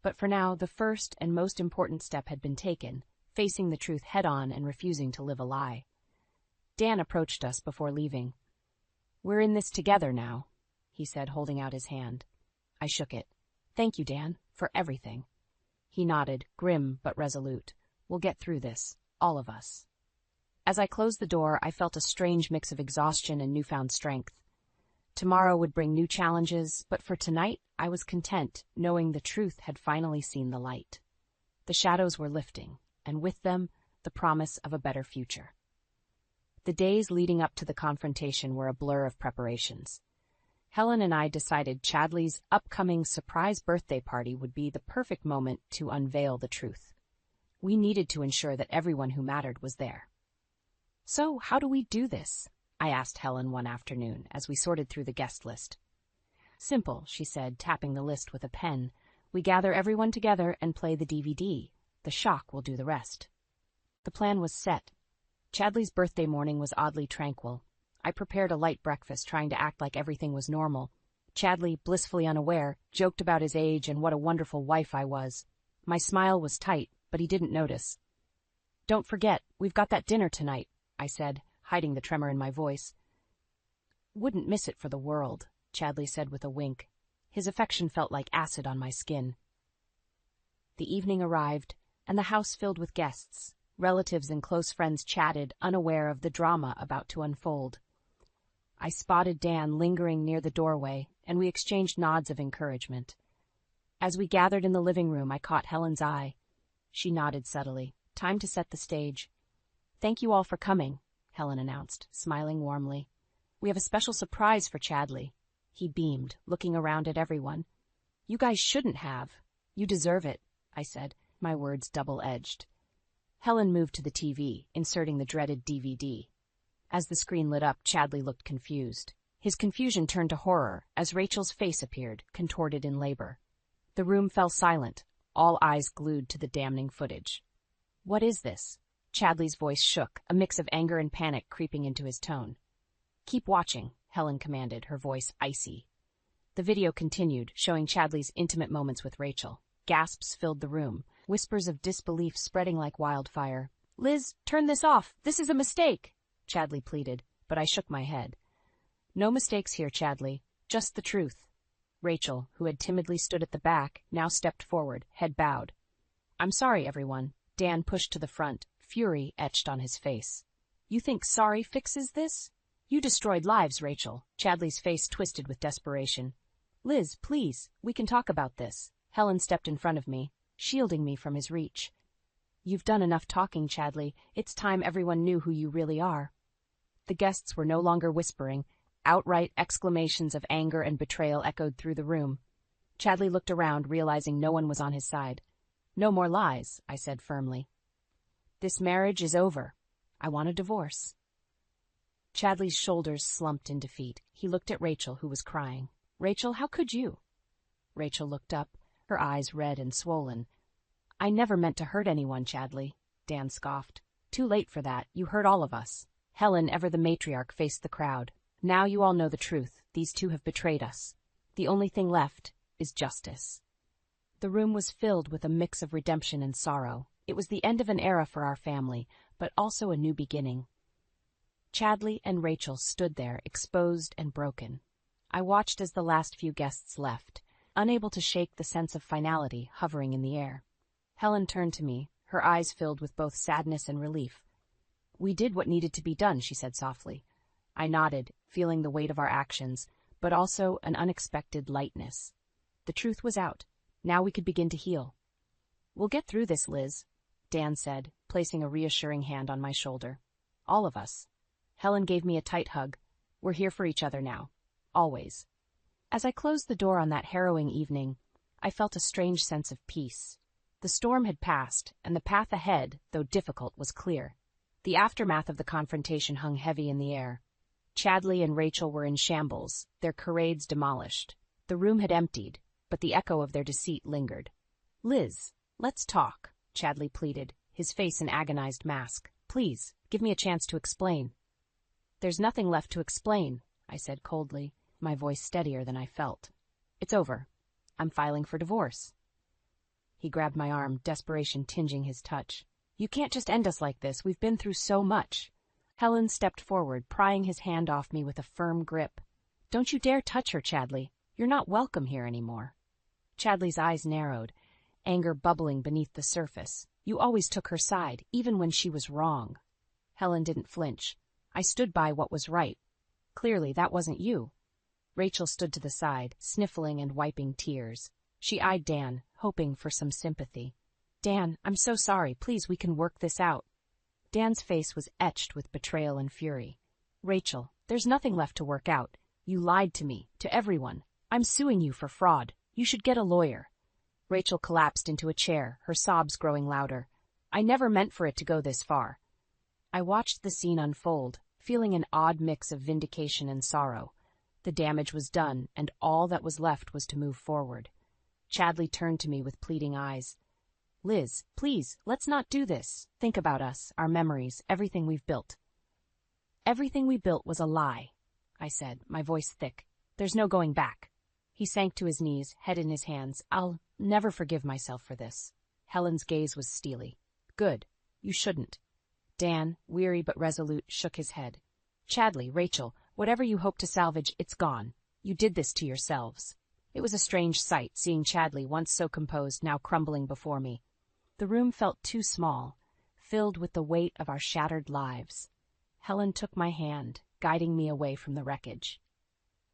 But for now, the first and most important step had been taken, facing the truth head-on and refusing to live a lie. Dan approached us before leaving. We're in this together now, he said, holding out his hand. I shook it. Thank you, Dan, for everything. He nodded, grim but resolute. We'll get through this, all of us. As I closed the door, I felt a strange mix of exhaustion and newfound strength. Tomorrow would bring new challenges, but for tonight, I was content, knowing the truth had finally seen the light. The shadows were lifting, and with them, the promise of a better future. The days leading up to the confrontation were a blur of preparations. Helen and I decided Chadley's upcoming surprise birthday party would be the perfect moment to unveil the truth. We needed to ensure that everyone who mattered was there. So, how do we do this? I asked Helen one afternoon as we sorted through the guest list. Simple, she said, tapping the list with a pen. We gather everyone together and play the DVD. The shock will do the rest. The plan was set. Chadley's birthday morning was oddly tranquil. I prepared a light breakfast, trying to act like everything was normal. Chadley, blissfully unaware, joked about his age and what a wonderful wife I was. My smile was tight, but he didn't notice. Don't forget, we've got that dinner tonight, I said, hiding the tremor in my voice. Wouldn't miss it for the world, Chadley said with a wink. His affection felt like acid on my skin. The evening arrived, and the house filled with guests. Relatives and close friends chatted, unaware of the drama about to unfold. I spotted Dan lingering near the doorway, and we exchanged nods of encouragement. As we gathered in the living room, I caught Helen's eye. She nodded subtly. Time to set the stage. Thank you all for coming, Helen announced, smiling warmly. We have a special surprise for Chadley. He beamed, looking around at everyone. You guys shouldn't have. You deserve it, I said, my words double-edged. Helen moved to the TV, inserting the dreaded DVD. As the screen lit up, Chadley looked confused. His confusion turned to horror as Rachel's face appeared, contorted in labor. The room fell silent, all eyes glued to the damning footage. What is this? Chadley's voice shook, a mix of anger and panic creeping into his tone. Keep watching, Helen commanded, her voice icy. The video continued, showing Chadley's intimate moments with Rachel. Gasps filled the room, whispers of disbelief spreading like wildfire. Liz, turn this off. This is a mistake, Chadley pleaded, but I shook my head. No mistakes here, Chadley. Just the truth. Rachel, who had timidly stood at the back, now stepped forward, head bowed. I'm sorry, everyone. Dan pushed to the front, fury etched on his face. You think sorry fixes this? You destroyed lives, Rachel. Chadley's face twisted with desperation. Liz, please, we can talk about this. Helen stepped in front of me, shielding me from his reach. You've done enough talking, Chadley. It's time everyone knew who you really are. The The guests were no longer whispering. Outright exclamations of anger and betrayal echoed through the room. Chadley looked around, realizing no one was on his side. "No more lies," I said firmly. "This marriage is over. I want a divorce." Chadley's shoulders slumped in defeat. He looked at Rachel, who was crying. "Rachel, how could you?" Rachel looked up, her eyes red and swollen. "I never meant to hurt anyone, Chadley," Dan scoffed. "Too late for that. You hurt all of us." Helen, ever the matriarch, faced the crowd. "Now you all know the truth. These two have betrayed us. The only thing left is justice." The room was filled with a mix of redemption and sorrow. It was the end of an era for our family, but also a new beginning. Chadley and Rachel stood there, exposed and broken. I watched as the last few guests left, unable to shake the sense of finality hovering in the air. Helen turned to me, her eyes filled with both sadness and relief. "We did what needed to be done," she said softly. I nodded, feeling the weight of our actions, but also an unexpected lightness. The truth was out. Now we could begin to heal. "We'll get through this, Liz," Dan said, placing a reassuring hand on my shoulder. "All of us." Helen gave me a tight hug. "We're here for each other now. Always." As I closed the door on that harrowing evening, I felt a strange sense of peace. The storm had passed, and the path ahead, though difficult, was clear. The aftermath of the confrontation hung heavy in the air. Chadley and Rachel were in shambles, their charades demolished. The room had emptied, but the echo of their deceit lingered. "Liz, let's talk," Chadley pleaded, his face an agonized mask. "Please, give me a chance to explain." "There's nothing left to explain," I said coldly, my voice steadier than I felt. "It's over. I'm filing for divorce." He grabbed my arm, desperation tinging his touch. "You can't just end us like this. We've been through so much." Helen stepped forward, prying his hand off me with a firm grip. "Don't you dare touch her, Chadley. You're not welcome here anymore." Chadley's eyes narrowed, anger bubbling beneath the surface. "You always took her side, even when she was wrong." Helen didn't flinch. "I stood by what was right. Clearly, that wasn't you." Rachel stood to the side, sniffling and wiping tears. She eyed Dan, hoping for some sympathy. "Dan, I'm so sorry. Please, we can work this out." Dan's face was etched with betrayal and fury. "Rachel, there's nothing left to work out. You lied to me, to everyone. I'm suing you for fraud. You should get a lawyer." Rachel collapsed into a chair, her sobs growing louder. "I never meant for it to go this far." I watched the scene unfold, feeling an odd mix of vindication and sorrow. The damage was done, and all that was left was to move forward. Chadley turned to me with pleading eyes. "Liz, please, let's not do this. Think about us, our memories, everything we've built." "Everything we built was a lie," I said, my voice thick. "There's no going back." He sank to his knees, head in his hands. "I'll never forgive myself for this." Helen's gaze was steely. "Good. You shouldn't." Dan, weary but resolute, shook his head. "Chadley, Rachel, whatever you hope to salvage, it's gone. You did this to yourselves." It was a strange sight, seeing Chadley, once so composed, now crumbling before me. The room felt too small, filled with the weight of our shattered lives. Helen took my hand, guiding me away from the wreckage.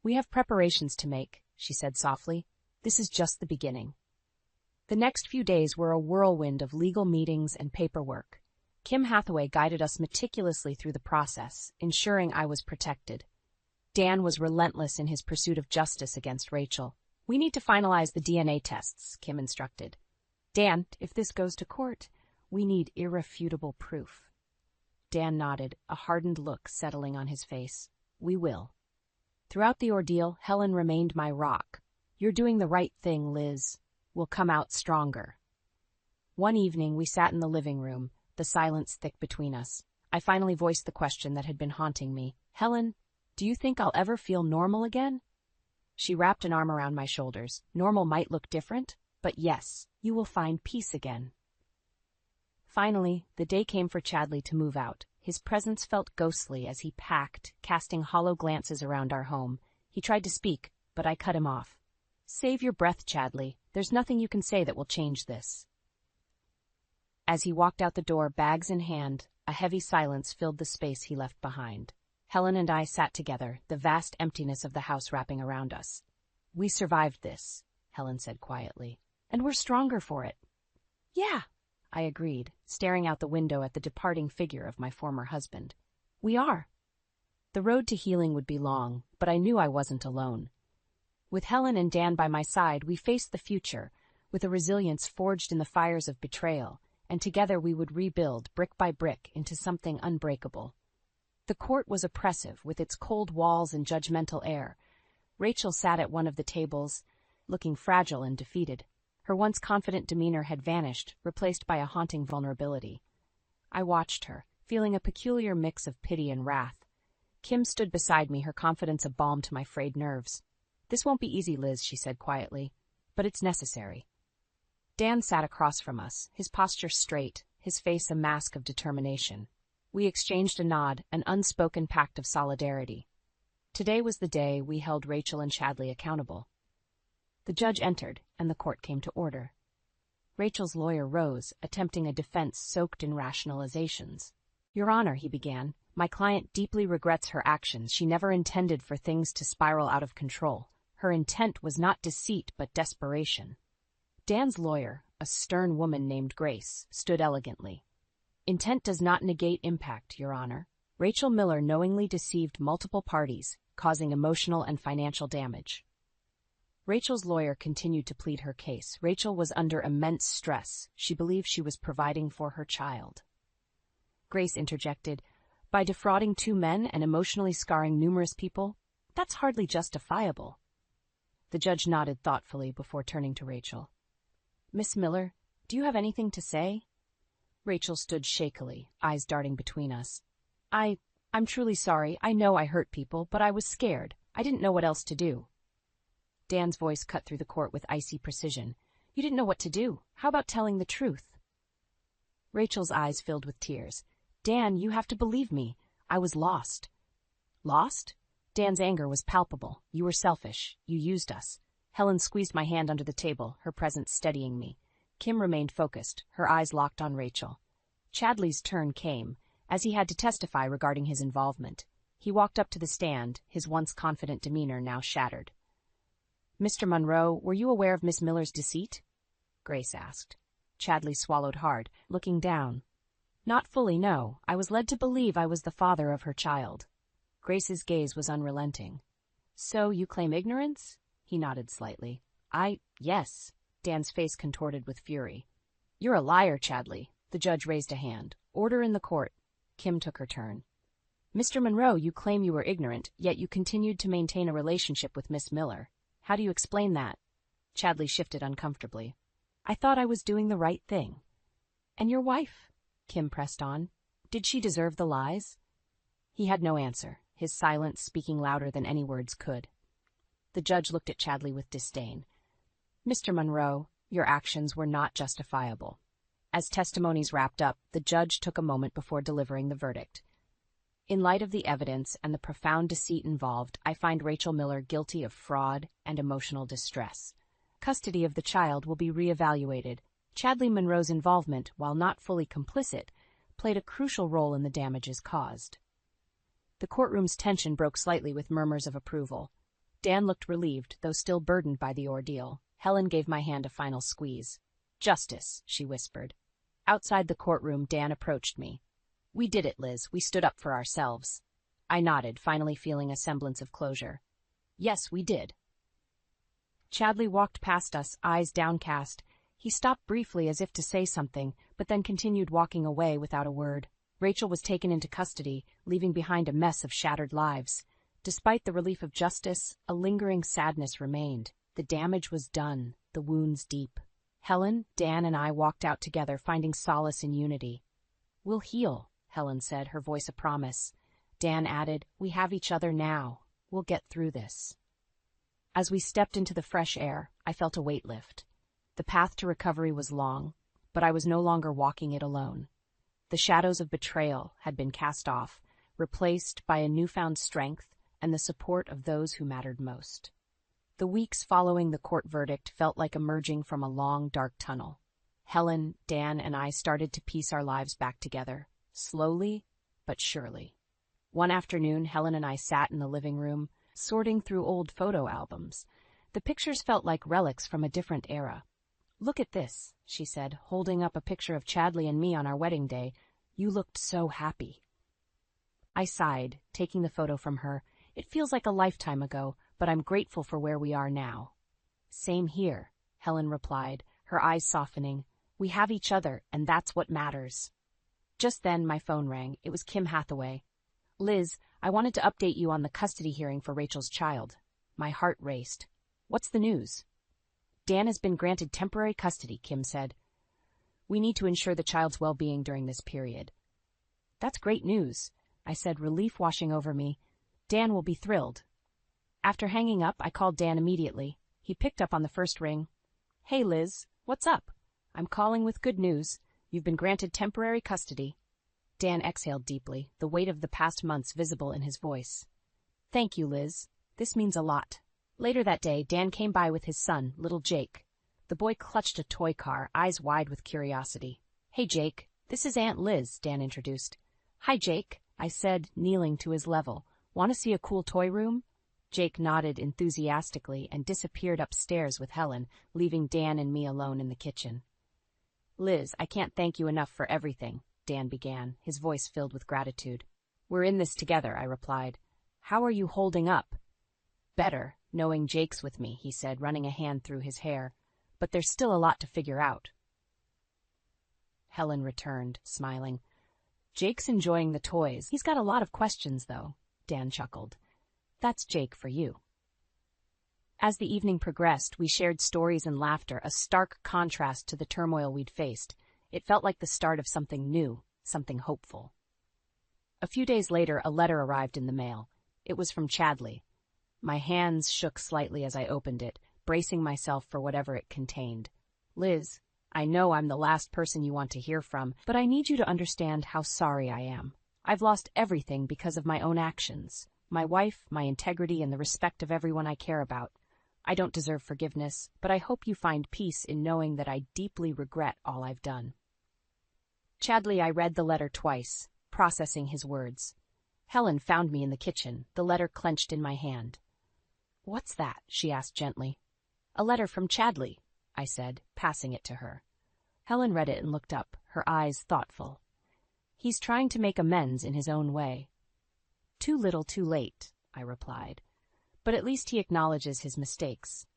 "We have preparations to make," she said softly. "This is just the beginning." The next few days were a whirlwind of legal meetings and paperwork. Kim Hathaway guided us meticulously through the process, ensuring I was protected. Dan was relentless in his pursuit of justice against Rachel. "We need to finalize the DNA tests," Kim instructed. "Dan, if this goes to court, we need irrefutable proof." Dan nodded, a hardened look settling on his face. "We will." Throughout the ordeal, Helen remained my rock. "You're doing the right thing, Liz. We'll come out stronger." One evening, we sat in the living room, the silence thick between us. I finally voiced the question that had been haunting me. "Helen, do you think I'll ever feel normal again?" She wrapped an arm around my shoulders. "Normal might look different, but yes, you will find peace again." Finally, the day came for Chadley to move out. His presence felt ghostly as he packed, casting hollow glances around our home. He tried to speak, but I cut him off. "Save your breath, Chadley. There's nothing you can say that will change this." As he walked out the door, bags in hand, a heavy silence filled the space he left behind. Helen and I sat together, the vast emptiness of the house wrapping around us. "We survived this," Helen said quietly, "and we're stronger for it." "Yeah," I agreed, staring out the window at the departing figure of my former husband. "We are." The road to healing would be long, but I knew I wasn't alone. With Helen and Dan by my side, we faced the future, with a resilience forged in the fires of betrayal, and together we would rebuild, brick by brick, into something unbreakable. The court was oppressive, with its cold walls and judgmental air. Rachel sat at one of the tables, looking fragile and defeated. Her once confident demeanor had vanished, replaced by a haunting vulnerability. I watched her, feeling a peculiar mix of pity and wrath. Kim stood beside me, her confidence a balm to my frayed nerves. "This won't be easy, Liz," she said quietly, "but it's necessary." Dan sat across from us, his posture straight, his face a mask of determination. We exchanged a nod, an unspoken pact of solidarity. Today was the day we held Rachel and Chadley accountable. The judge entered, and the court came to order. Rachel's lawyer rose, attempting a defense soaked in rationalizations. "Your Honor," he began, "my client deeply regrets her actions. She never intended for things to spiral out of control. Her intent was not deceit, but desperation." Dan's lawyer, a stern woman named Grace, stood elegantly. "Intent does not negate impact, Your Honor. Rachel Miller knowingly deceived multiple parties, causing emotional and financial damage." Rachel's lawyer continued to plead her case. Rachel was under immense stress. She believed she was providing for her child. Grace interjected, "By defrauding two men and emotionally scarring numerous people, that's hardly justifiable." The judge nodded thoughtfully before turning to Rachel. "Miss Miller, do you have anything to say?" Rachel stood shakily, eyes darting between us. I'm truly sorry. I know I hurt people, but I was scared. I didn't know what else to do." Dan's voice cut through the court with icy precision. "You didn't know what to do. How about telling the truth?" Rachel's eyes filled with tears. "Dan, you have to believe me. I was lost." "Lost?" Dan's anger was palpable. "You were selfish. You used us." Helen squeezed my hand under the table, her presence steadying me. Kim remained focused, her eyes locked on Rachel. Chadley's turn came, as he had to testify regarding his involvement. He walked up to the stand, his once confident demeanor now shattered. "Mr. Monroe, were you aware of Miss Miller's deceit?" Grace asked. Chadley swallowed hard, looking down. "Not fully, no. I was led to believe I was the father of her child." Grace's gaze was unrelenting. "So you claim ignorance?" He nodded slightly. Yes." Dan's face contorted with fury. "You're a liar, Chadley." The judge raised a hand. "Order in the court." Kim took her turn. "Mr. Monroe, you claim you were ignorant, yet you continued to maintain a relationship with Miss Miller. How do you explain that?" Chadley shifted uncomfortably. "I thought I was doing the right thing." "And your wife?" Kim pressed on. "Did she deserve the lies?" He had no answer, his silence speaking louder than any words could. The judge looked at Chadley with disdain. "Mr. Monroe, your actions were not justifiable." As testimonies wrapped up, the judge took a moment before delivering the verdict. "In light of the evidence and the profound deceit involved, I find Rachel Miller guilty of fraud and emotional distress. Custody of the child will be reevaluated. Chadley Monroe's involvement, while not fully complicit, played a crucial role in the damages caused." The courtroom's tension broke slightly with murmurs of approval. Dan looked relieved, though still burdened by the ordeal. Helen gave my hand a final squeeze. "Justice," she whispered. Outside the courtroom, Dan approached me. "We did it, Liz. We stood up for ourselves." I nodded, finally feeling a semblance of closure. "Yes, we did." Chadley walked past us, eyes downcast. He stopped briefly as if to say something, but then continued walking away without a word. Rachel was taken into custody, leaving behind a mess of shattered lives. Despite the relief of justice, a lingering sadness remained. The damage was done, the wounds deep. Helen, Dan, and I walked out together, finding solace in unity. "We'll heal," Helen said, her voice a promise. Dan added, "We have each other now. We'll get through this." As we stepped into the fresh air, I felt a weight lift. The path to recovery was long, but I was no longer walking it alone. The shadows of betrayal had been cast off, replaced by a newfound strength and the support of those who mattered most. The weeks following the court verdict felt like emerging from a long, dark tunnel. Helen, Dan, and I started to piece our lives back together, slowly but surely. One afternoon, Helen and I sat in the living room, sorting through old photo albums. The pictures felt like relics from a different era. "Look at this," she said, holding up a picture of Chadley and me on our wedding day. "You looked so happy." I sighed, taking the photo from her. It feels like a lifetime ago, but I'm grateful for where we are now. Same here, Helen replied, her eyes softening. We have each other, and that's what matters. Just then, my phone rang. It was Kim Hathaway. Liz, I wanted to update you on the custody hearing for Rachel's child. My heart raced. What's the news? Dan has been granted temporary custody, Kim said. We need to ensure the child's well-being during this period. That's great news, I said, relief washing over me. Dan will be thrilled. After hanging up, I called Dan immediately. He picked up on the first ring. Hey, Liz, what's up? I'm calling with good news. You've been granted temporary custody. Dan exhaled deeply, the weight of the past months visible in his voice. Thank you, Liz. This means a lot. Later that day, Dan came by with his son, little Jake. The boy clutched a toy car, eyes wide with curiosity. Hey, Jake, this is Aunt Liz, Dan introduced. Hi, Jake, I said, kneeling to his level. Want to see a cool toy room? Jake nodded enthusiastically and disappeared upstairs with Helen, leaving Dan and me alone in the kitchen. Liz, I can't thank you enough for everything, Dan began, his voice filled with gratitude. We're in this together, I replied. How are you holding up? Better, knowing Jake's with me, he said, running a hand through his hair. But there's still a lot to figure out. Helen returned, smiling. Jake's enjoying the toys. He's got a lot of questions, though, Dan chuckled. That's Jake for you. As the evening progressed, we shared stories and laughter, a stark contrast to the turmoil we'd faced. It felt like the start of something new, something hopeful. A few days later, a letter arrived in the mail. It was from Chadley. My hands shook slightly as I opened it, bracing myself for whatever it contained. Liz, I know I'm the last person you want to hear from, but I need you to understand how sorry I am. I've lost everything because of my own actions. My wife, my integrity, and the respect of everyone I care about. I don't deserve forgiveness, but I hope you find peace in knowing that I deeply regret all I've done. Chadley, I read the letter twice, processing his words. Helen found me in the kitchen, the letter clenched in my hand. What's that? She asked gently. A letter from Chadley, I said, passing it to her. Helen read it and looked up, her eyes thoughtful. He's trying to make amends in his own way. Too little, too late, I replied. But at least he acknowledges his mistakes.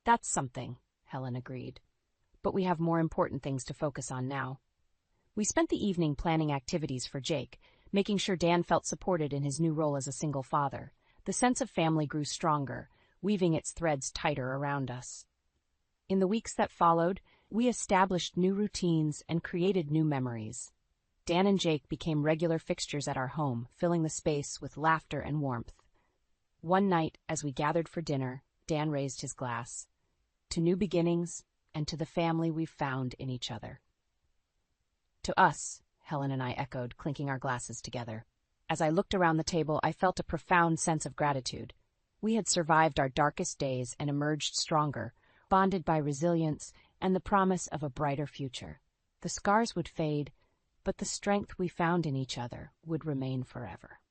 That's something, Helen agreed. But we have more important things to focus on now. We spent the evening planning activities for Jake, making sure Dan felt supported in his new role as a single father. The sense of family grew stronger, weaving its threads tighter around us. In the weeks that followed, we established new routines and created new memories. Dan and Jake became regular fixtures at our home, filling the space with laughter and warmth. One night, as we gathered for dinner, Dan raised his glass. To new beginnings, and to the family we've found in each other. To us, Helen and I echoed, clinking our glasses together. As I looked around the table, I felt a profound sense of gratitude. We had survived our darkest days and emerged stronger, bonded by resilience and the promise of a brighter future. The scars would fade, but the strength we found in each other would remain forever.